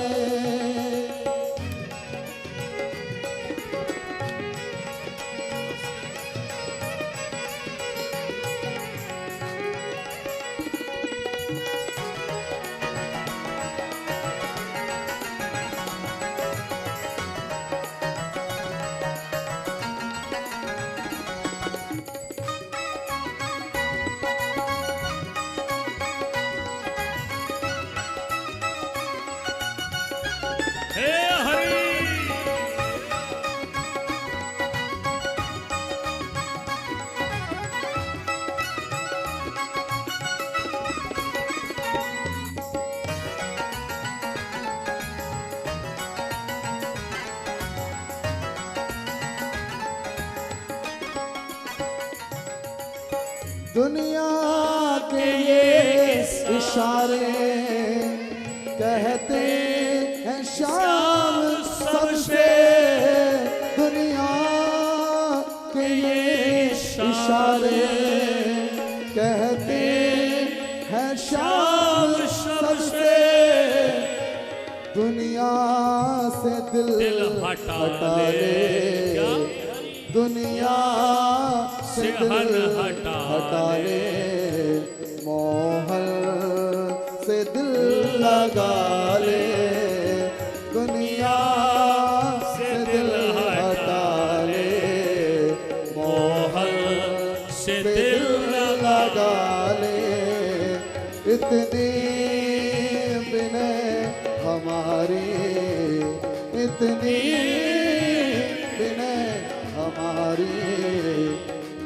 हे हरि दुनिया के ये इशारे कहते हैं शाम सबसे, दुनिया के ये इशारे कहते हैं शाम सबसे। दुनिया से दिल हटा ले, दुनिया से दिल हटा ले, मोहन से दिल लगा ले, दुनिया से दिल हटा ले, मोहन से दिल लगा ले। इतनी विनय हमारी, इतनी विनय हमारी।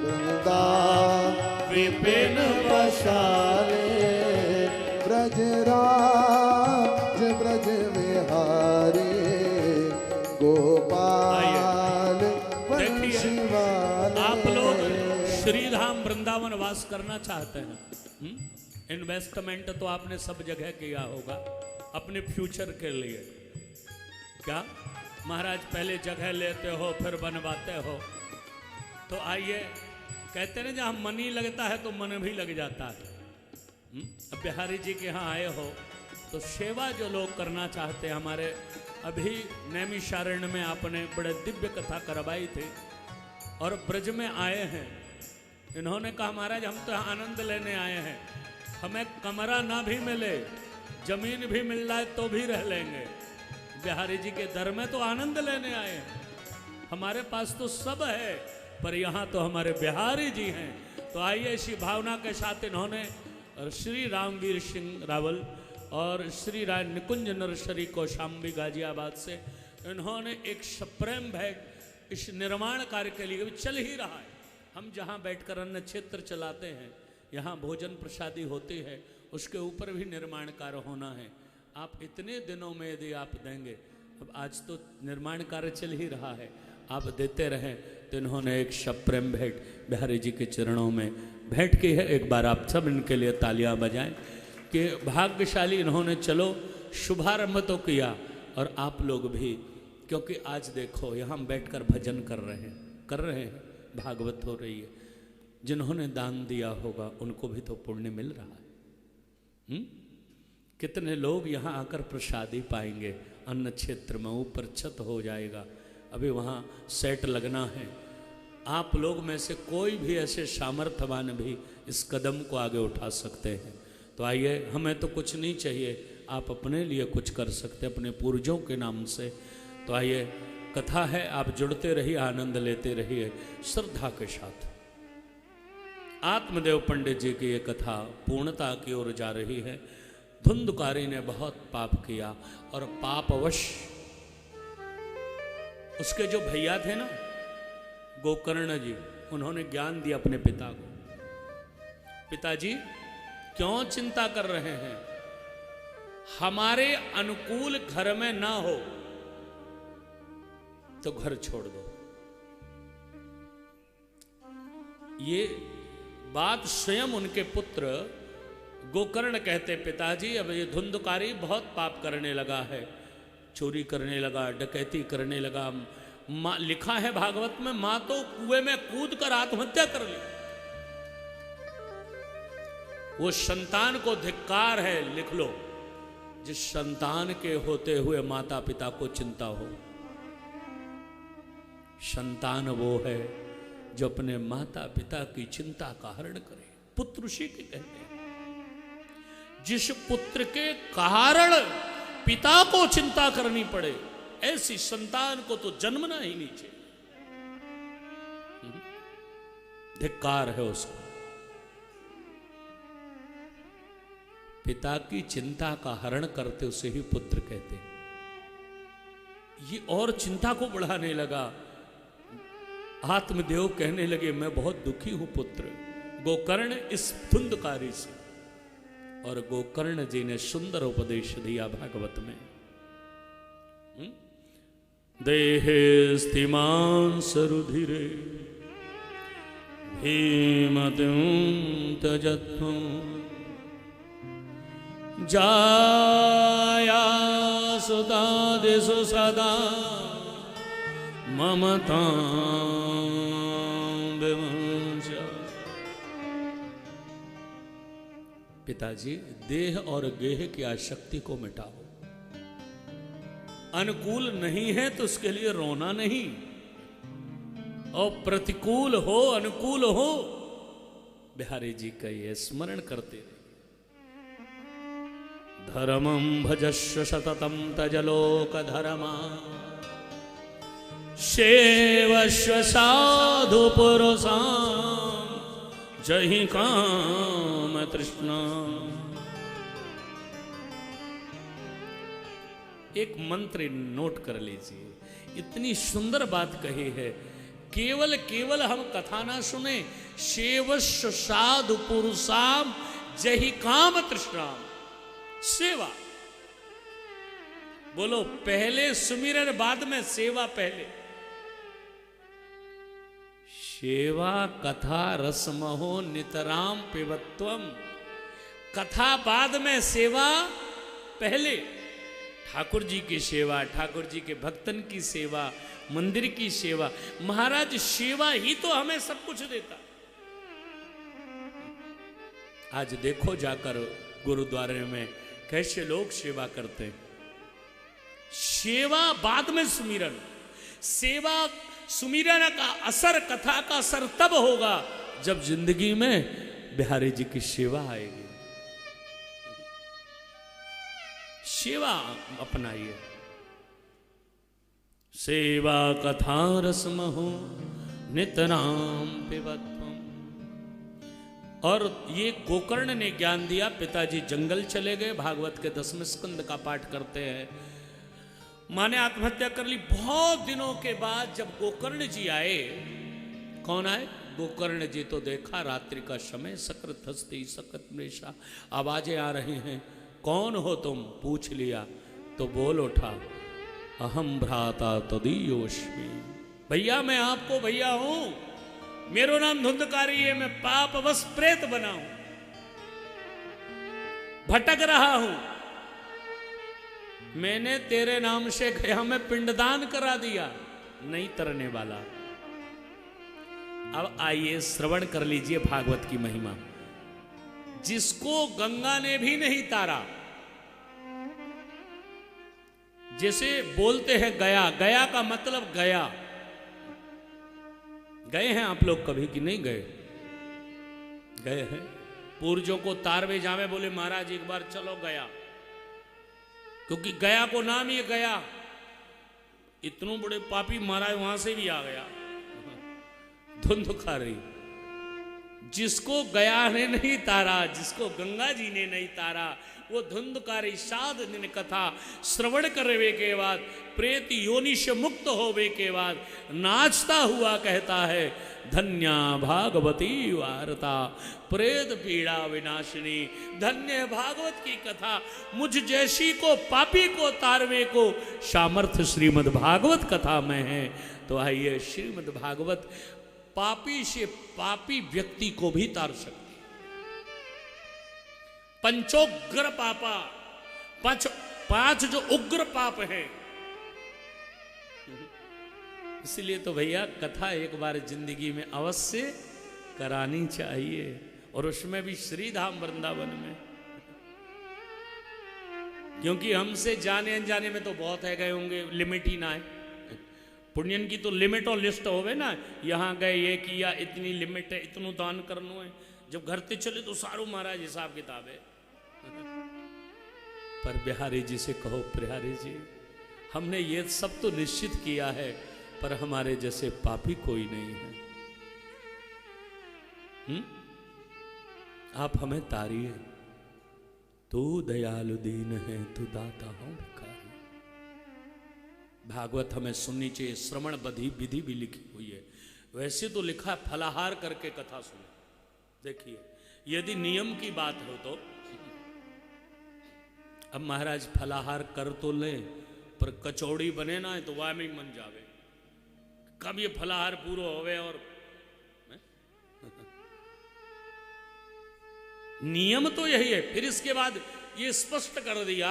वृंदा विपिन बसाले, ब्रजराज ब्रज विहारी, गोपाल वंशी वाले। आप लोग श्री धाम वृंदावन वास करना चाहते हैं, इन्वेस्टमेंट तो आपने सब जगह किया होगा अपने फ्यूचर के लिए। क्या महाराज पहले जगह लेते हो फिर बनवाते हो? तो आइए, कहते हैं जहाँ मनी लगता है तो मन भी लग जाता है। अब बिहारी जी के यहाँ आए हो तो सेवा जो लोग करना चाहते हैं, हमारे अभी नैमिषारण्य में आपने बड़े दिव्य कथा करवाई थी और ब्रज में आए हैं। इन्होंने कहा महाराज हम तो आनंद लेने आए हैं, हमें कमरा ना भी मिले, जमीन भी मिल जाए तो भी रह लेंगे। बिहारी जी के दर में तो आनंद लेने आए हैं, हमारे पास तो सब है, पर यहाँ तो हमारे बिहारी जी हैं। तो आइए इसी भावना के साथ इन्होंने श्री रामवीर सिंह रावल और श्री राय निकुंज नर्सरी कौशाम्बी गाजियाबाद से इन्होंने एक सप्रेम बैग इस निर्माण कार्य के लिए चल ही रहा है। हम जहाँ बैठकर अन्न क्षेत्र चलाते हैं, यहाँ भोजन प्रसादी होती है, उसके ऊपर भी निर्माण कार्य होना है। आप इतने दिनों में यदि आप देंगे, अब आज तो निर्माण कार्य चल ही रहा है, आप देते रहें। तो इन्होंने एक सप्रेम भेंट बिहारी जी के चरणों में भेंट की है। एक बार आप सब इनके लिए तालियां बजाएं कि भाग्यशाली इन्होंने चलो शुभारंभ तो किया और आप लोग भी, क्योंकि आज देखो यहाँ हम बैठकर भजन कर रहे हैं, भागवत हो रही है। जिन्होंने दान दिया होगा उनको भी तो पुण्य मिल रहा है। कितने लोग यहाँ आकर प्रसादी पाएंगे, अन्न क्षेत्र में ऊपर छत हो जाएगा, अभी वहाँ सेट लगना है। आप लोग में से कोई भी ऐसे सामर्थ्यवान भी इस कदम को आगे उठा सकते हैं। तो आइए, हमें तो कुछ नहीं चाहिए, आप अपने लिए कुछ कर सकते अपने पूर्वजों के नाम से। तो आइए, कथा है, आप जुड़ते रहिए, आनंद लेते रहिए श्रद्धा के साथ। आत्मदेव पंडित जी की ये कथा पूर्णता की ओर जा रही है। धुंधकारी ने बहुत पाप किया और पापवश उसके जो भैया थे ना गोकर्ण जी, उन्होंने ज्ञान दिया अपने पिता को, पिताजी क्यों चिंता कर रहे हैं, हमारे अनुकूल घर में ना हो तो घर छोड़ दो। ये बात स्वयं उनके पुत्र गोकर्ण कहते, पिताजी अब ये धुंधकारी बहुत पाप करने लगा है, चोरी करने लगा, डकैती करने लगा। माँ, लिखा है भागवत में, मां तो कुएं में कूद कर आत्महत्या कर ली। वो संतान को धिक्कार है, लिख लो, जिस संतान के होते हुए माता पिता को चिंता हो। संतान वो है जो अपने माता पिता की चिंता का हरण करे। पुत्र उसी के कहते हैं। जिस पुत्र के कारण पिता को चिंता करनी पड़े, ऐसी संतान को तो जन्मना ही नहीं चाहिए। धिक्कार है उसको। पिता की चिंता का हरण करते उसे ही पुत्र कहते। ये और चिंता को बढ़ाने लगा। आत्मदेव कहने लगे, मैं बहुत दुखी हूं पुत्र, गोकर्ण इस धुंधकारी से। और गोकर्ण जी ने सुंदर उपदेश दिया भागवत में। देहे स्थिमान सरुधिरे भीमतिं त्यजत्वं जाया सुतादिषु सदा ममतां विमृश्य। पिताजी, देह और गेह की आसक्ति को मिटाओ। अनुकूल नहीं है तो उसके लिए रोना नहीं, और प्रतिकूल हो अनुकूल हो, बिहारी जी का ये स्मरण करते रहे। धर्मं भजस्व सततं तजलोक धर्मा सेवस्व साधु पुरुषां जहि काम तृष्णा। एक मंत्र नोट कर लीजिए, इतनी सुंदर बात कही है। केवल केवल हम कथा ना सुने, सेवस्व साधु पुरुषाम जहि काम तृष्णाम। सेवा बोलो, पहले सुमिरन बाद में सेवा पहले। सेवा कथा रसमहो नितराम पिबत्वम। कथा बाद में, सेवा पहले। ठाकुर जी की सेवा, ठाकुर जी के भक्तन की सेवा, मंदिर की सेवा। महाराज सेवा ही तो हमें सब कुछ देता। आज देखो जाकर गुरुद्वारे में कैसे लोग सेवा करते हैं। सेवा बाद में सुमिरन। सेवा सुमिरन का असर, कथा का असर तब होगा जब जिंदगी में बिहारी जी की सेवा आएगी। सेवा अपनाइए। सेवा कथा रसमहो नितराम पिबत्वम। और ये गोकर्ण ने ज्ञान दिया। पिताजी जंगल चले गए, भागवत के 10वें स्कंद का पाठ करते हैं। मां ने आत्महत्या कर ली। बहुत दिनों के बाद जब गोकर्ण जी आए, कौन आए? गोकर्ण जी। तो देखा रात्रि का समय, सकृत हस्ती सकत मृषा, आवाजें आ रही हैं। कौन हो तुम? पूछ लिया तो बोल उठा, अहम भ्राता तदीयोस्मि। भैया मैं आपको भैया हूं, मेरो नाम धुंधकारी है, मैं पापवश प्रेत बना हूं, भटक रहा हूं। मैंने तेरे नाम से गया में पिंडदान करा दिया, नहीं तरने वाला। अब आइए श्रवण कर लीजिए भागवत की महिमा। जिसको गंगा ने भी नहीं तारा, जैसे बोलते हैं गया, गया का मतलब गया। गए हैं आप लोग कभी कि नहीं गए? गए हैं। पूर्वजों को तारवे जावे, बोले महाराज एक बार चलो गया, क्योंकि गया को नाम ही गया। इतने बड़े पापी महाराज वहां से भी आ गया। धुंधकारी। जिसको गया ने नहीं तारा, जिसको गंगा जी ने नहीं तारा, वो धुंधकारी साध दिन कथा श्रवण करवे के बाद प्रेत योनि से मुक्त होवे के बाद नाचता हुआ कहता है, धन्या भागवती वार्ता प्रेत पीड़ा विनाशिनी। धन्य है भागवत की कथा, मुझ जैसी को पापी को तारवे को सामर्थ्य श्रीमद् भागवत कथा में है। तो आइए, श्रीमद् भागवत पापी से पापी व्यक्ति को भी तार सकती। पंचोग्र पापा, पांच जो उग्र पाप हैं। इसलिए तो भैया कथा एक बार जिंदगी में अवश्य करानी चाहिए, और उसमें भी श्रीधाम वृंदावन में। क्योंकि हमसे जाने अनजाने में तो बहुत है गए होंगे, लिमिट ही ना है। पुण्यन की तो लिमिट और लिस्ट होवे ना, यहाँ गए ये किया, इतनी लिमिट है, इतनु दान करना है। जब घर ते चले तो सारू महाराज हिसाब किताब है। पर बिहारी जी से कहो, बिहारी जी हमने ये सब तो निश्चित किया है, पर हमारे जैसे पापी कोई नहीं है। आप हमें तारिए, तू दयालु दीन है, तू दाता हूं भिखारी। भागवत हमें सुननी चाहिए। श्रवण विधि भी लिखी हुई है। वैसे तो लिखा फलाहार करके कथा सुने। देखिए, यदि नियम की बात हो तो अब महाराज फलाहार कर तो ले, पर कचौड़ी बने ना है तो वह में मन जावे, कब ये फलाहार पूरा होवे। और नियम तो यही है। फिर इसके बाद ये स्पष्ट कर दिया,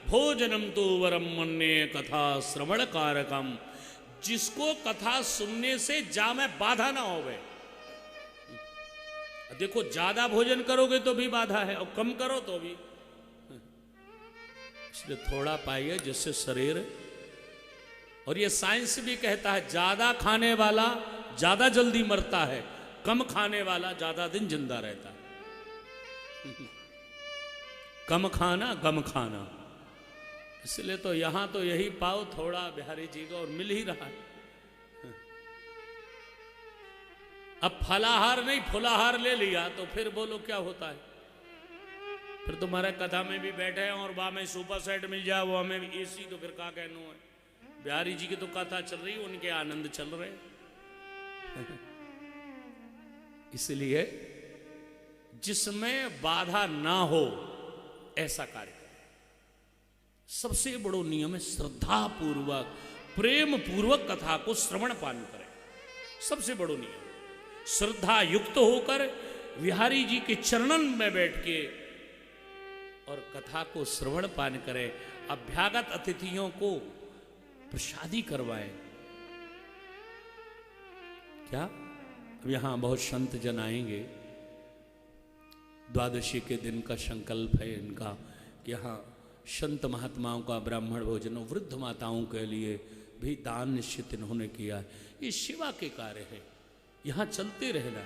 भोजनम तो वरम मन्ये कथा श्रवण कारकम। जिसको कथा सुनने से जा में बाधा ना होवे। देखो, ज्यादा भोजन करोगे तो भी बाधा है, और कम करो तो भी। इसलिए थोड़ा पाइए, जिससे शरीर, और ये साइंस भी कहता है, ज्यादा खाने वाला ज्यादा जल्दी मरता है, कम खाने वाला ज्यादा दिन जिंदा रहता है। कम खाना गम खाना। इसलिए तो यहां तो यही पाओ थोड़ा बिहारी जी को, और मिल ही रहा है। अब फलाहार नहीं फुलाहार ले लिया तो फिर बोलो क्या होता है। फिर तुम्हारे कथा में भी बैठे हैं और वहां में सुपर सेट मिल जाए, वो हमें एसी, तो फिर क्या कहना है। बिहारी जी की तो कथा चल रही, उनके आनंद चल रहे। इसलिए जिसमें बाधा ना हो ऐसा कार्य करें। सबसे बड़ो नियम है श्रद्धा पूर्वक, प्रेम पूर्वक कथा को श्रवण पान करें। सबसे बड़ो नियम, श्रद्धा युक्त होकर बिहारी जी के चरणन में बैठ के और कथा को श्रवण पान करें। अभ्यागत अतिथियों को प्रसादी करवाएं। क्या अब यहां बहुत संत जन आएंगे। द्वादशी के दिन का संकल्प है इनका कि यहाँ संत महात्माओं का ब्राह्मण भोजन, वृद्ध माताओं के लिए भी दान निश्चित इन्होंने किया है। ये सेवा के कार्य है, यहाँ चलते रहना।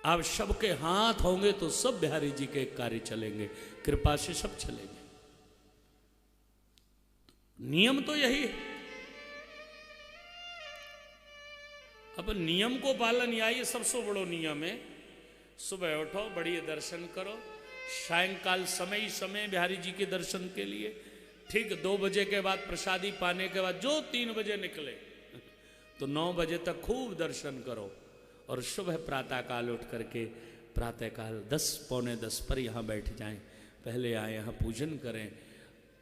आप सबके हाथ होंगे तो सब बिहारी जी के कार्य चलेंगे, कृपा से सब चलेंगे। नियम तो यही है। अब नियम को पालन, ये सबसे बड़ो नियम है। सुबह उठो, बढ़िया दर्शन करो, सायंकाल समय समय बिहारी जी के दर्शन के लिए। ठीक 2 बजे के बाद प्रसादी पाने के बाद जो 3 बजे निकले तो 9 बजे तक खूब दर्शन करो। और सुबह प्रातःकाल उठ करके प्रातःकाल 10 पौने 10 पर यहाँ बैठ जाएं। पहले आए यहाँ पूजन करें,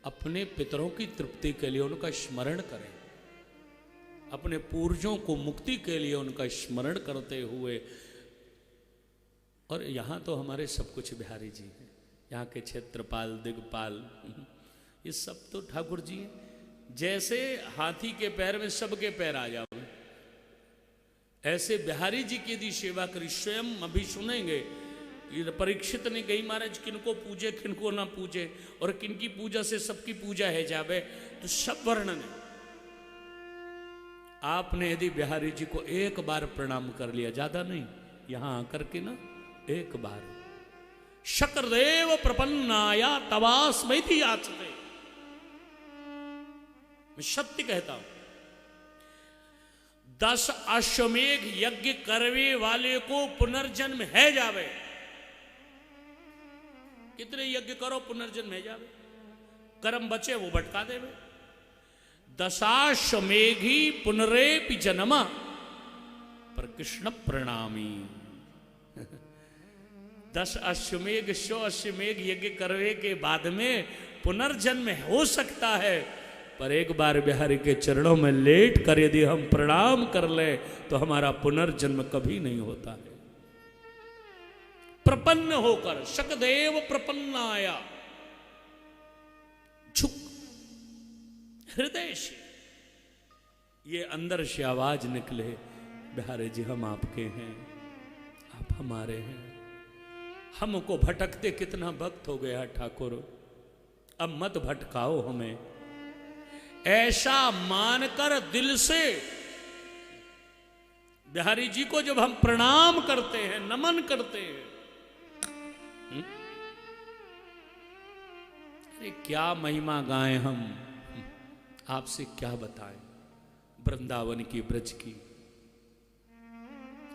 अपने पितरों की तृप्ति के लिए उनका स्मरण करें, अपने पूर्वजों को मुक्ति के लिए उनका स्मरण करते हुए। और यहाँ तो हमारे सब कुछ बिहारी जी हैं, यहाँ के क्षेत्रपाल दिगपाल, ये सब तो ठाकुर जी हैं। जैसे हाथी के पैर में सबके पैर आ जाओ, ऐसे बिहारी जी की यदि सेवा करी। स्वयं अभी सुनेंगे, परीक्षित ने कही महाराज किनको पूजे किनको ना पूजे, और किनकी पूजा से सबकी पूजा है जावे, तो सब वर्णन है। आपने यदि बिहारी जी को एक बार प्रणाम कर लिया, ज्यादा नहीं, यहां आकर के ना एक बार, शक्रदेव प्रपन्नाया तवास्मैति याचते। मैं सत्य कहता हूं, 10 अश्वमेघ यज्ञ करवे वाले को पुनर्जन्म है जावे। कितने यज्ञ करो पुनर्जन्म है जावे, कर्म बचे वो भटका देवे। दशाश्वमेघी पुनरेपि जन्मा पर कृष्ण प्रणामी। 10 अश्वमेघ 100 अश्वमेघ यज्ञ करवे के बाद में पुनर्जन्म हो सकता है, पर एक बार बिहारी के चरणों में लेट कर यदि हम प्रणाम कर ले तो हमारा पुनर्जन्म कभी नहीं होता है। प्रपन्न होकर शकदेव प्रपन्नाया, झुक हृदय से ये अंदर से आवाज निकले, बिहारी जी हम आपके हैं, आप हमारे हैं। हमको भटकते कितना वक्त हो गया ठाकुर, अब मत भटकाओ हमें। ऐसा मानकर दिल से बिहारी जी को जब हम प्रणाम करते हैं, नमन करते हैं, अरे क्या महिमा गाएं हम, आपसे क्या बताएं वृंदावन की ब्रज की।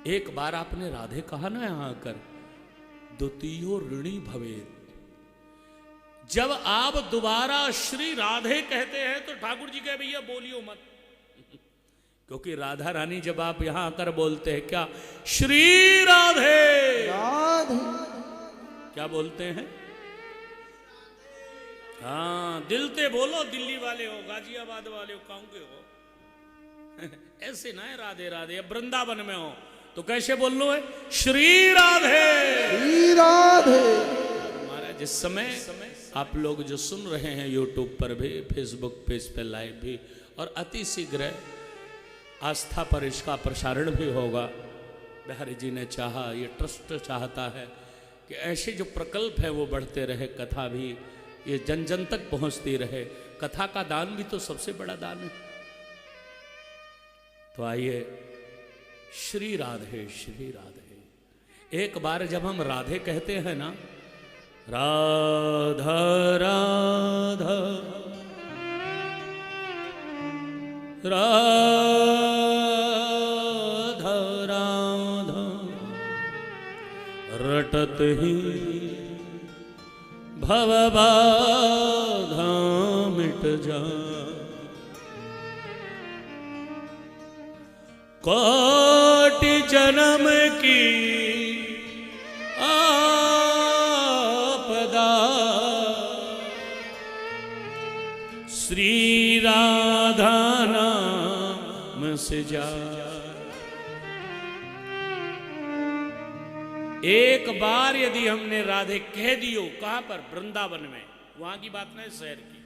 एक बार आपने राधे कहा ना यहां आकर, द्वितीयो ऋणी भवेत। जब आप दोबारा श्री राधे कहते हैं तो ठाकुर जी कहे भैया बोलियो मत, क्योंकि राधा रानी जब आप यहां आकर बोलते हैं क्या श्री राधे राधे क्या बोलते हैं, हाँ दिल ते बोलो, दिल्ली वाले हो, गाजियाबाद वाले हो, गांव के हो, ऐसे ना है राधे राधे। अब वृंदावन में हो तो कैसे बोल लो है श्री राधे श्री राधे। महाराज इस समय आप लोग जो सुन रहे हैं यूट्यूब पर भी, फेसबुक पेज पे लाइव भी, और अति शीघ्र आस्था पर इसका प्रसारण भी होगा। बिहारी जी ने चाहा, ये ट्रस्ट चाहता है कि ऐसे जो प्रकल्प है वो बढ़ते रहे, कथा भी ये जन जन तक पहुंचती रहे। कथा का दान भी तो सबसे बड़ा दान है। तो आइए श्री राधे श्री राधे। एक बार जब हम राधे कहते हैं ना, राधा राधा राधा राधा रटत ही भव बाधा मिट जा, कोटि जन्म की आपदा श्री राधा नाम से जा। एक बार यदि हमने राधे कह दियो, कहां पर, वृंदावन में, वहां की बात नहीं शहर की,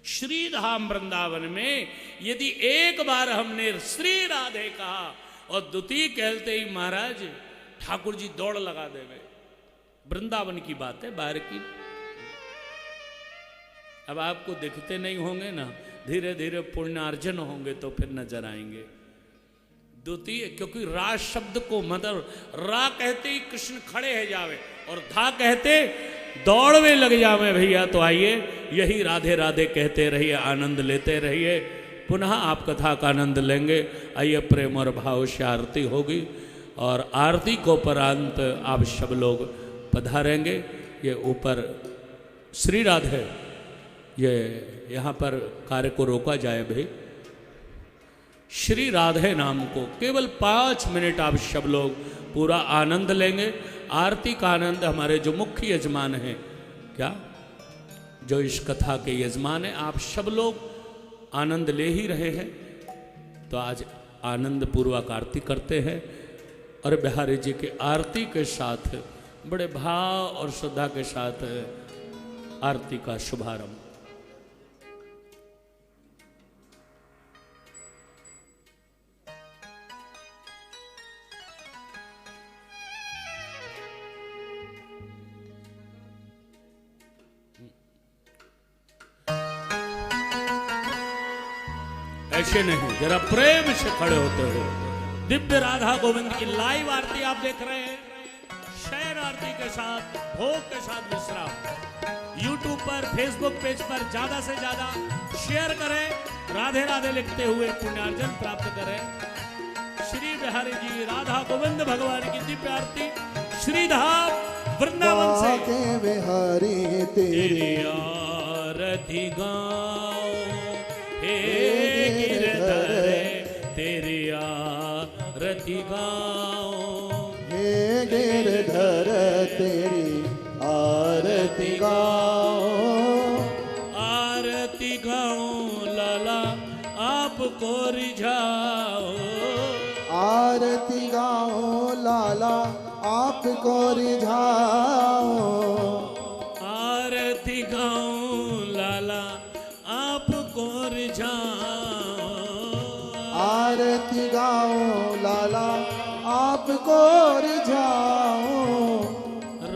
श्रीधाम वृंदावन में यदि एक बार हमने श्री राधे कहा और द्वितीय कहते ही महाराज ठाकुर जी दौड़ लगा देवे। वृंदावन की बात है, बाहर की। अब आपको दिखते नहीं होंगे ना, धीरे धीरे पुण्यार्जन होंगे तो फिर नजर आएंगे। द्वितीय, क्योंकि रा शब्द को मतलब रा कहते ही कृष्ण खड़े है जावे और धा कहते दौड़वे लग जावे भैया। तो आइए यही राधे राधे कहते रहिए, आनंद लेते रहिए। पुनः आप कथा का आनंद लेंगे। आइए प्रेम और भाव से आरती होगी और आरती को उपरांत आप सब लोग पधारेंगे। ये ऊपर श्री राधे, ये यहाँ पर कार्य को रोका जाए भाई। श्री राधे नाम को केवल 5 मिनट आप सब लोग पूरा आनंद लेंगे। आरती का आनंद हमारे जो मुख्य यजमान हैं, क्या जो इस कथा के यजमान हैं, आप सब लोग आनंद ले ही रहे हैं। तो आज आनंद पूर्वक आरती करते हैं और बिहारी जी की आरती के साथ बड़े भाव और श्रद्धा के साथ आरती का शुभारंभ। ऐसे नहीं, जरा प्रेम से खड़े होते हो। दिव्य राधा गोविंद की लाइव आरती आप देख रहे हैं, शयन आरती के साथ, भोग के साथ विश्राम। यूट्यूब पर, फेसबुक पेज पर ज्यादा से ज्यादा शेयर करें, राधे राधे लिखते हुए पुण्यार्जन प्राप्त करें। श्री बिहारी जी राधा गोविंद भगवान की दिव्य आरती श्रीधाम वृंदावन से बाके बिहारी तेरी तेरी आरती गाओ, हे गिरधर तेरी आरती गाओ, हे गिरधर तेरी आरती गाओ, आरती गाओ लाला आपको रिझाओ, आरती गाओ लाला आपको रिझाओ, आरती गाओ लाला आपको रिझाओ, आरती गाओ लाला आपको रिझाओ,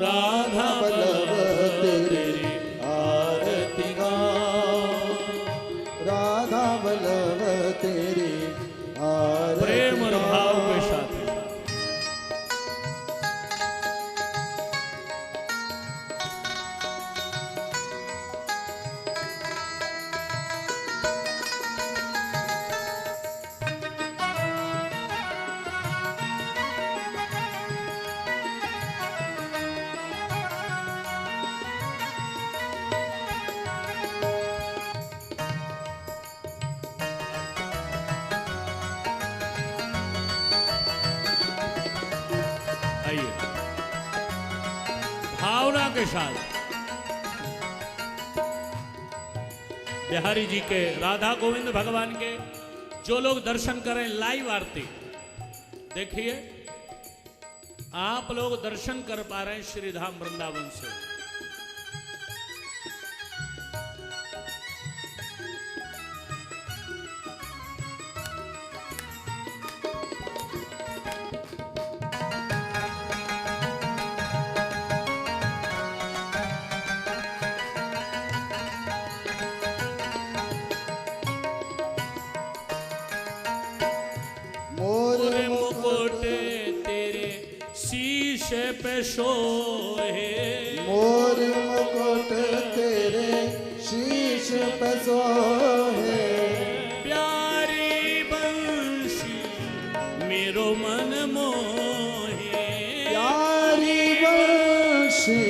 राधा वल्लभ तेरी आरती गाओ, राधा वल्लभ तेरी आरती प्रेम और भाव के साथ आइए भावना के साथ बिहारी जी के, राधा गोविंद भगवान के जो लोग दर्शन करें लाइव आरती देखिए, आप लोग दर्शन कर पा रहे हैं श्री धाम वृंदावन से। मोर मोरे मुकुट तेरे शीशे पे सोहे, मोर मुकुट तेरे शीश पे सोहे, प्यारी बंशी मेरो मन मोहे, प्यारी बंशी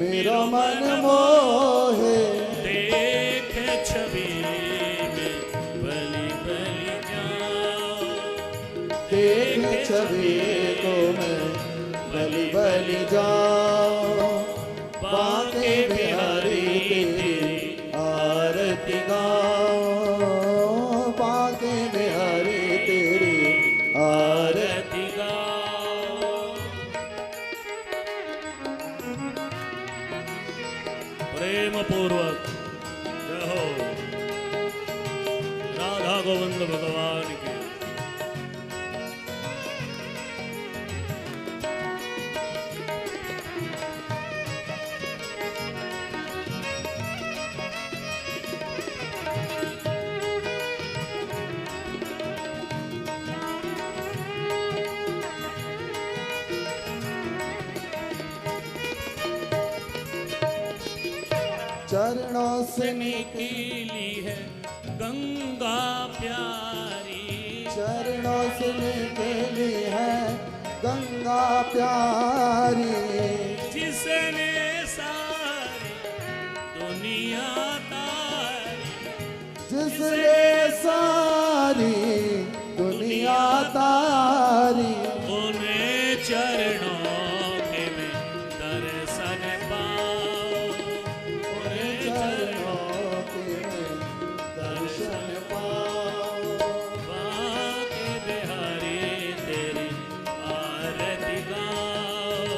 मेरा मन मोहे, देख छवि में बलि बलि जाओ, देख छवि को मैं बलि बलि जाऊं, बाके बिहारी तेरी आरती गाऊं, बाके बिहारी तेरी आरती आरती गाओ, प्रेम पूर्वक जय हो राधा गोविंद भगवान के। चरणों से निकली है गंगा प्यारी, चरणों से निकली है गंगा प्यारी, जिसने सारी दुनिया तारी, जिसने सारी दुनिया तारी, उन्हें चरणों के में दर्शन पाओ, उन्हें चरणों के दर्शन पाओ, बाके बिहारी तेरी आरती गाओ,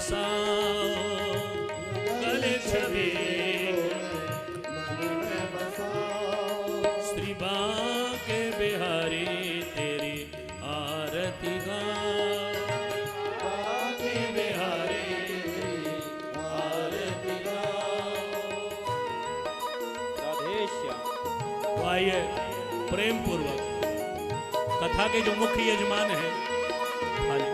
बसाओ कल छवि श्री बांके बिहारी तेरी आरती गाओ बांके बिहारी आरती गाओ। राधे श्याम। तो आइए प्रेम पूर्वक कथा के जो मुख्य यजमान हैं थाली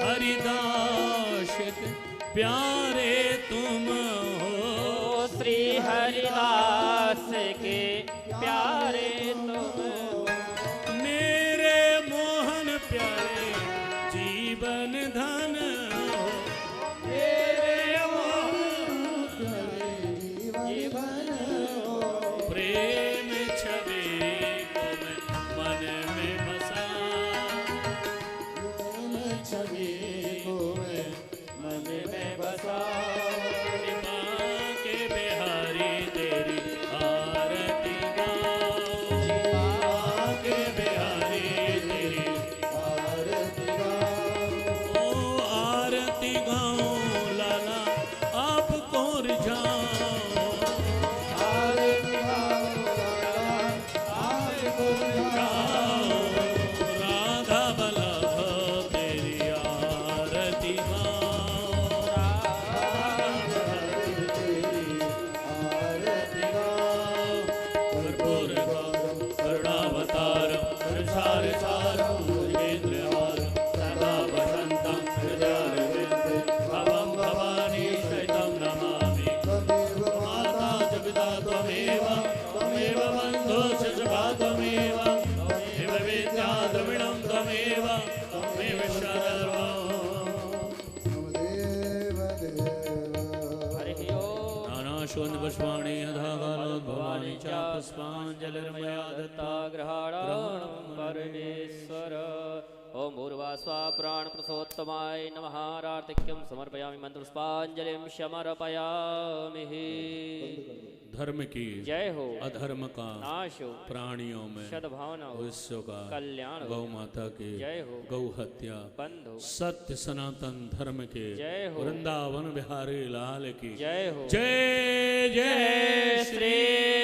हरिदास प्यारे तुम हो श्री हरिदास के प्यारे तुम मेरे मोहन प्यारे जीवन धन हो मेरे मोहन जीवन प्रेम छवि को मैं मन में बसा छवि को मैं मन में बसा के बिहारी तेरी आरती गाओ के बिहारी तेरी आरती गाओ ओ आरती गाओ लाला आपको रिझाओ आरती गाओ लाला आपको गाओ राधा बल्लभ तेरी आरती गाओ कर्पूर करुणावतारं संसारसारं भुजगेन्द्रहारं सदा वसन्तं हृदयारविन्दे भवं भवानी सहितं नमामि माता च पिता त्वमेव त्वमेव बन्धुश्च सखा त्वमेव त्वमेव विद्या द्रविणं त्वमेव त्वमेव शरणं देव देव हरि ओम। नानाशोन्वस्वाणि यथा कालोद्भवानि च पुष्पाञ्जलिर्मया दत्ता ग्रहाणां परमेश्वर। ओम भूर्वास्वा प्राण पुरुषोत्तमाय नमः। आर्तिक्यं समर्पयामि मंत्रपुष्पाञ्जलिं समर्पयामि। धर्म की जय हो। अधर्म का नाश हो। प्राणियों में सद्भावना हो। विश्व का कल्याण हो। गौ माता के जय हो। गौ हत्या बंद हो। सत्य सनातन धर्म के जय हो। वृंदावन बिहारी लाल की जय हो। जय जय जय श्री श्री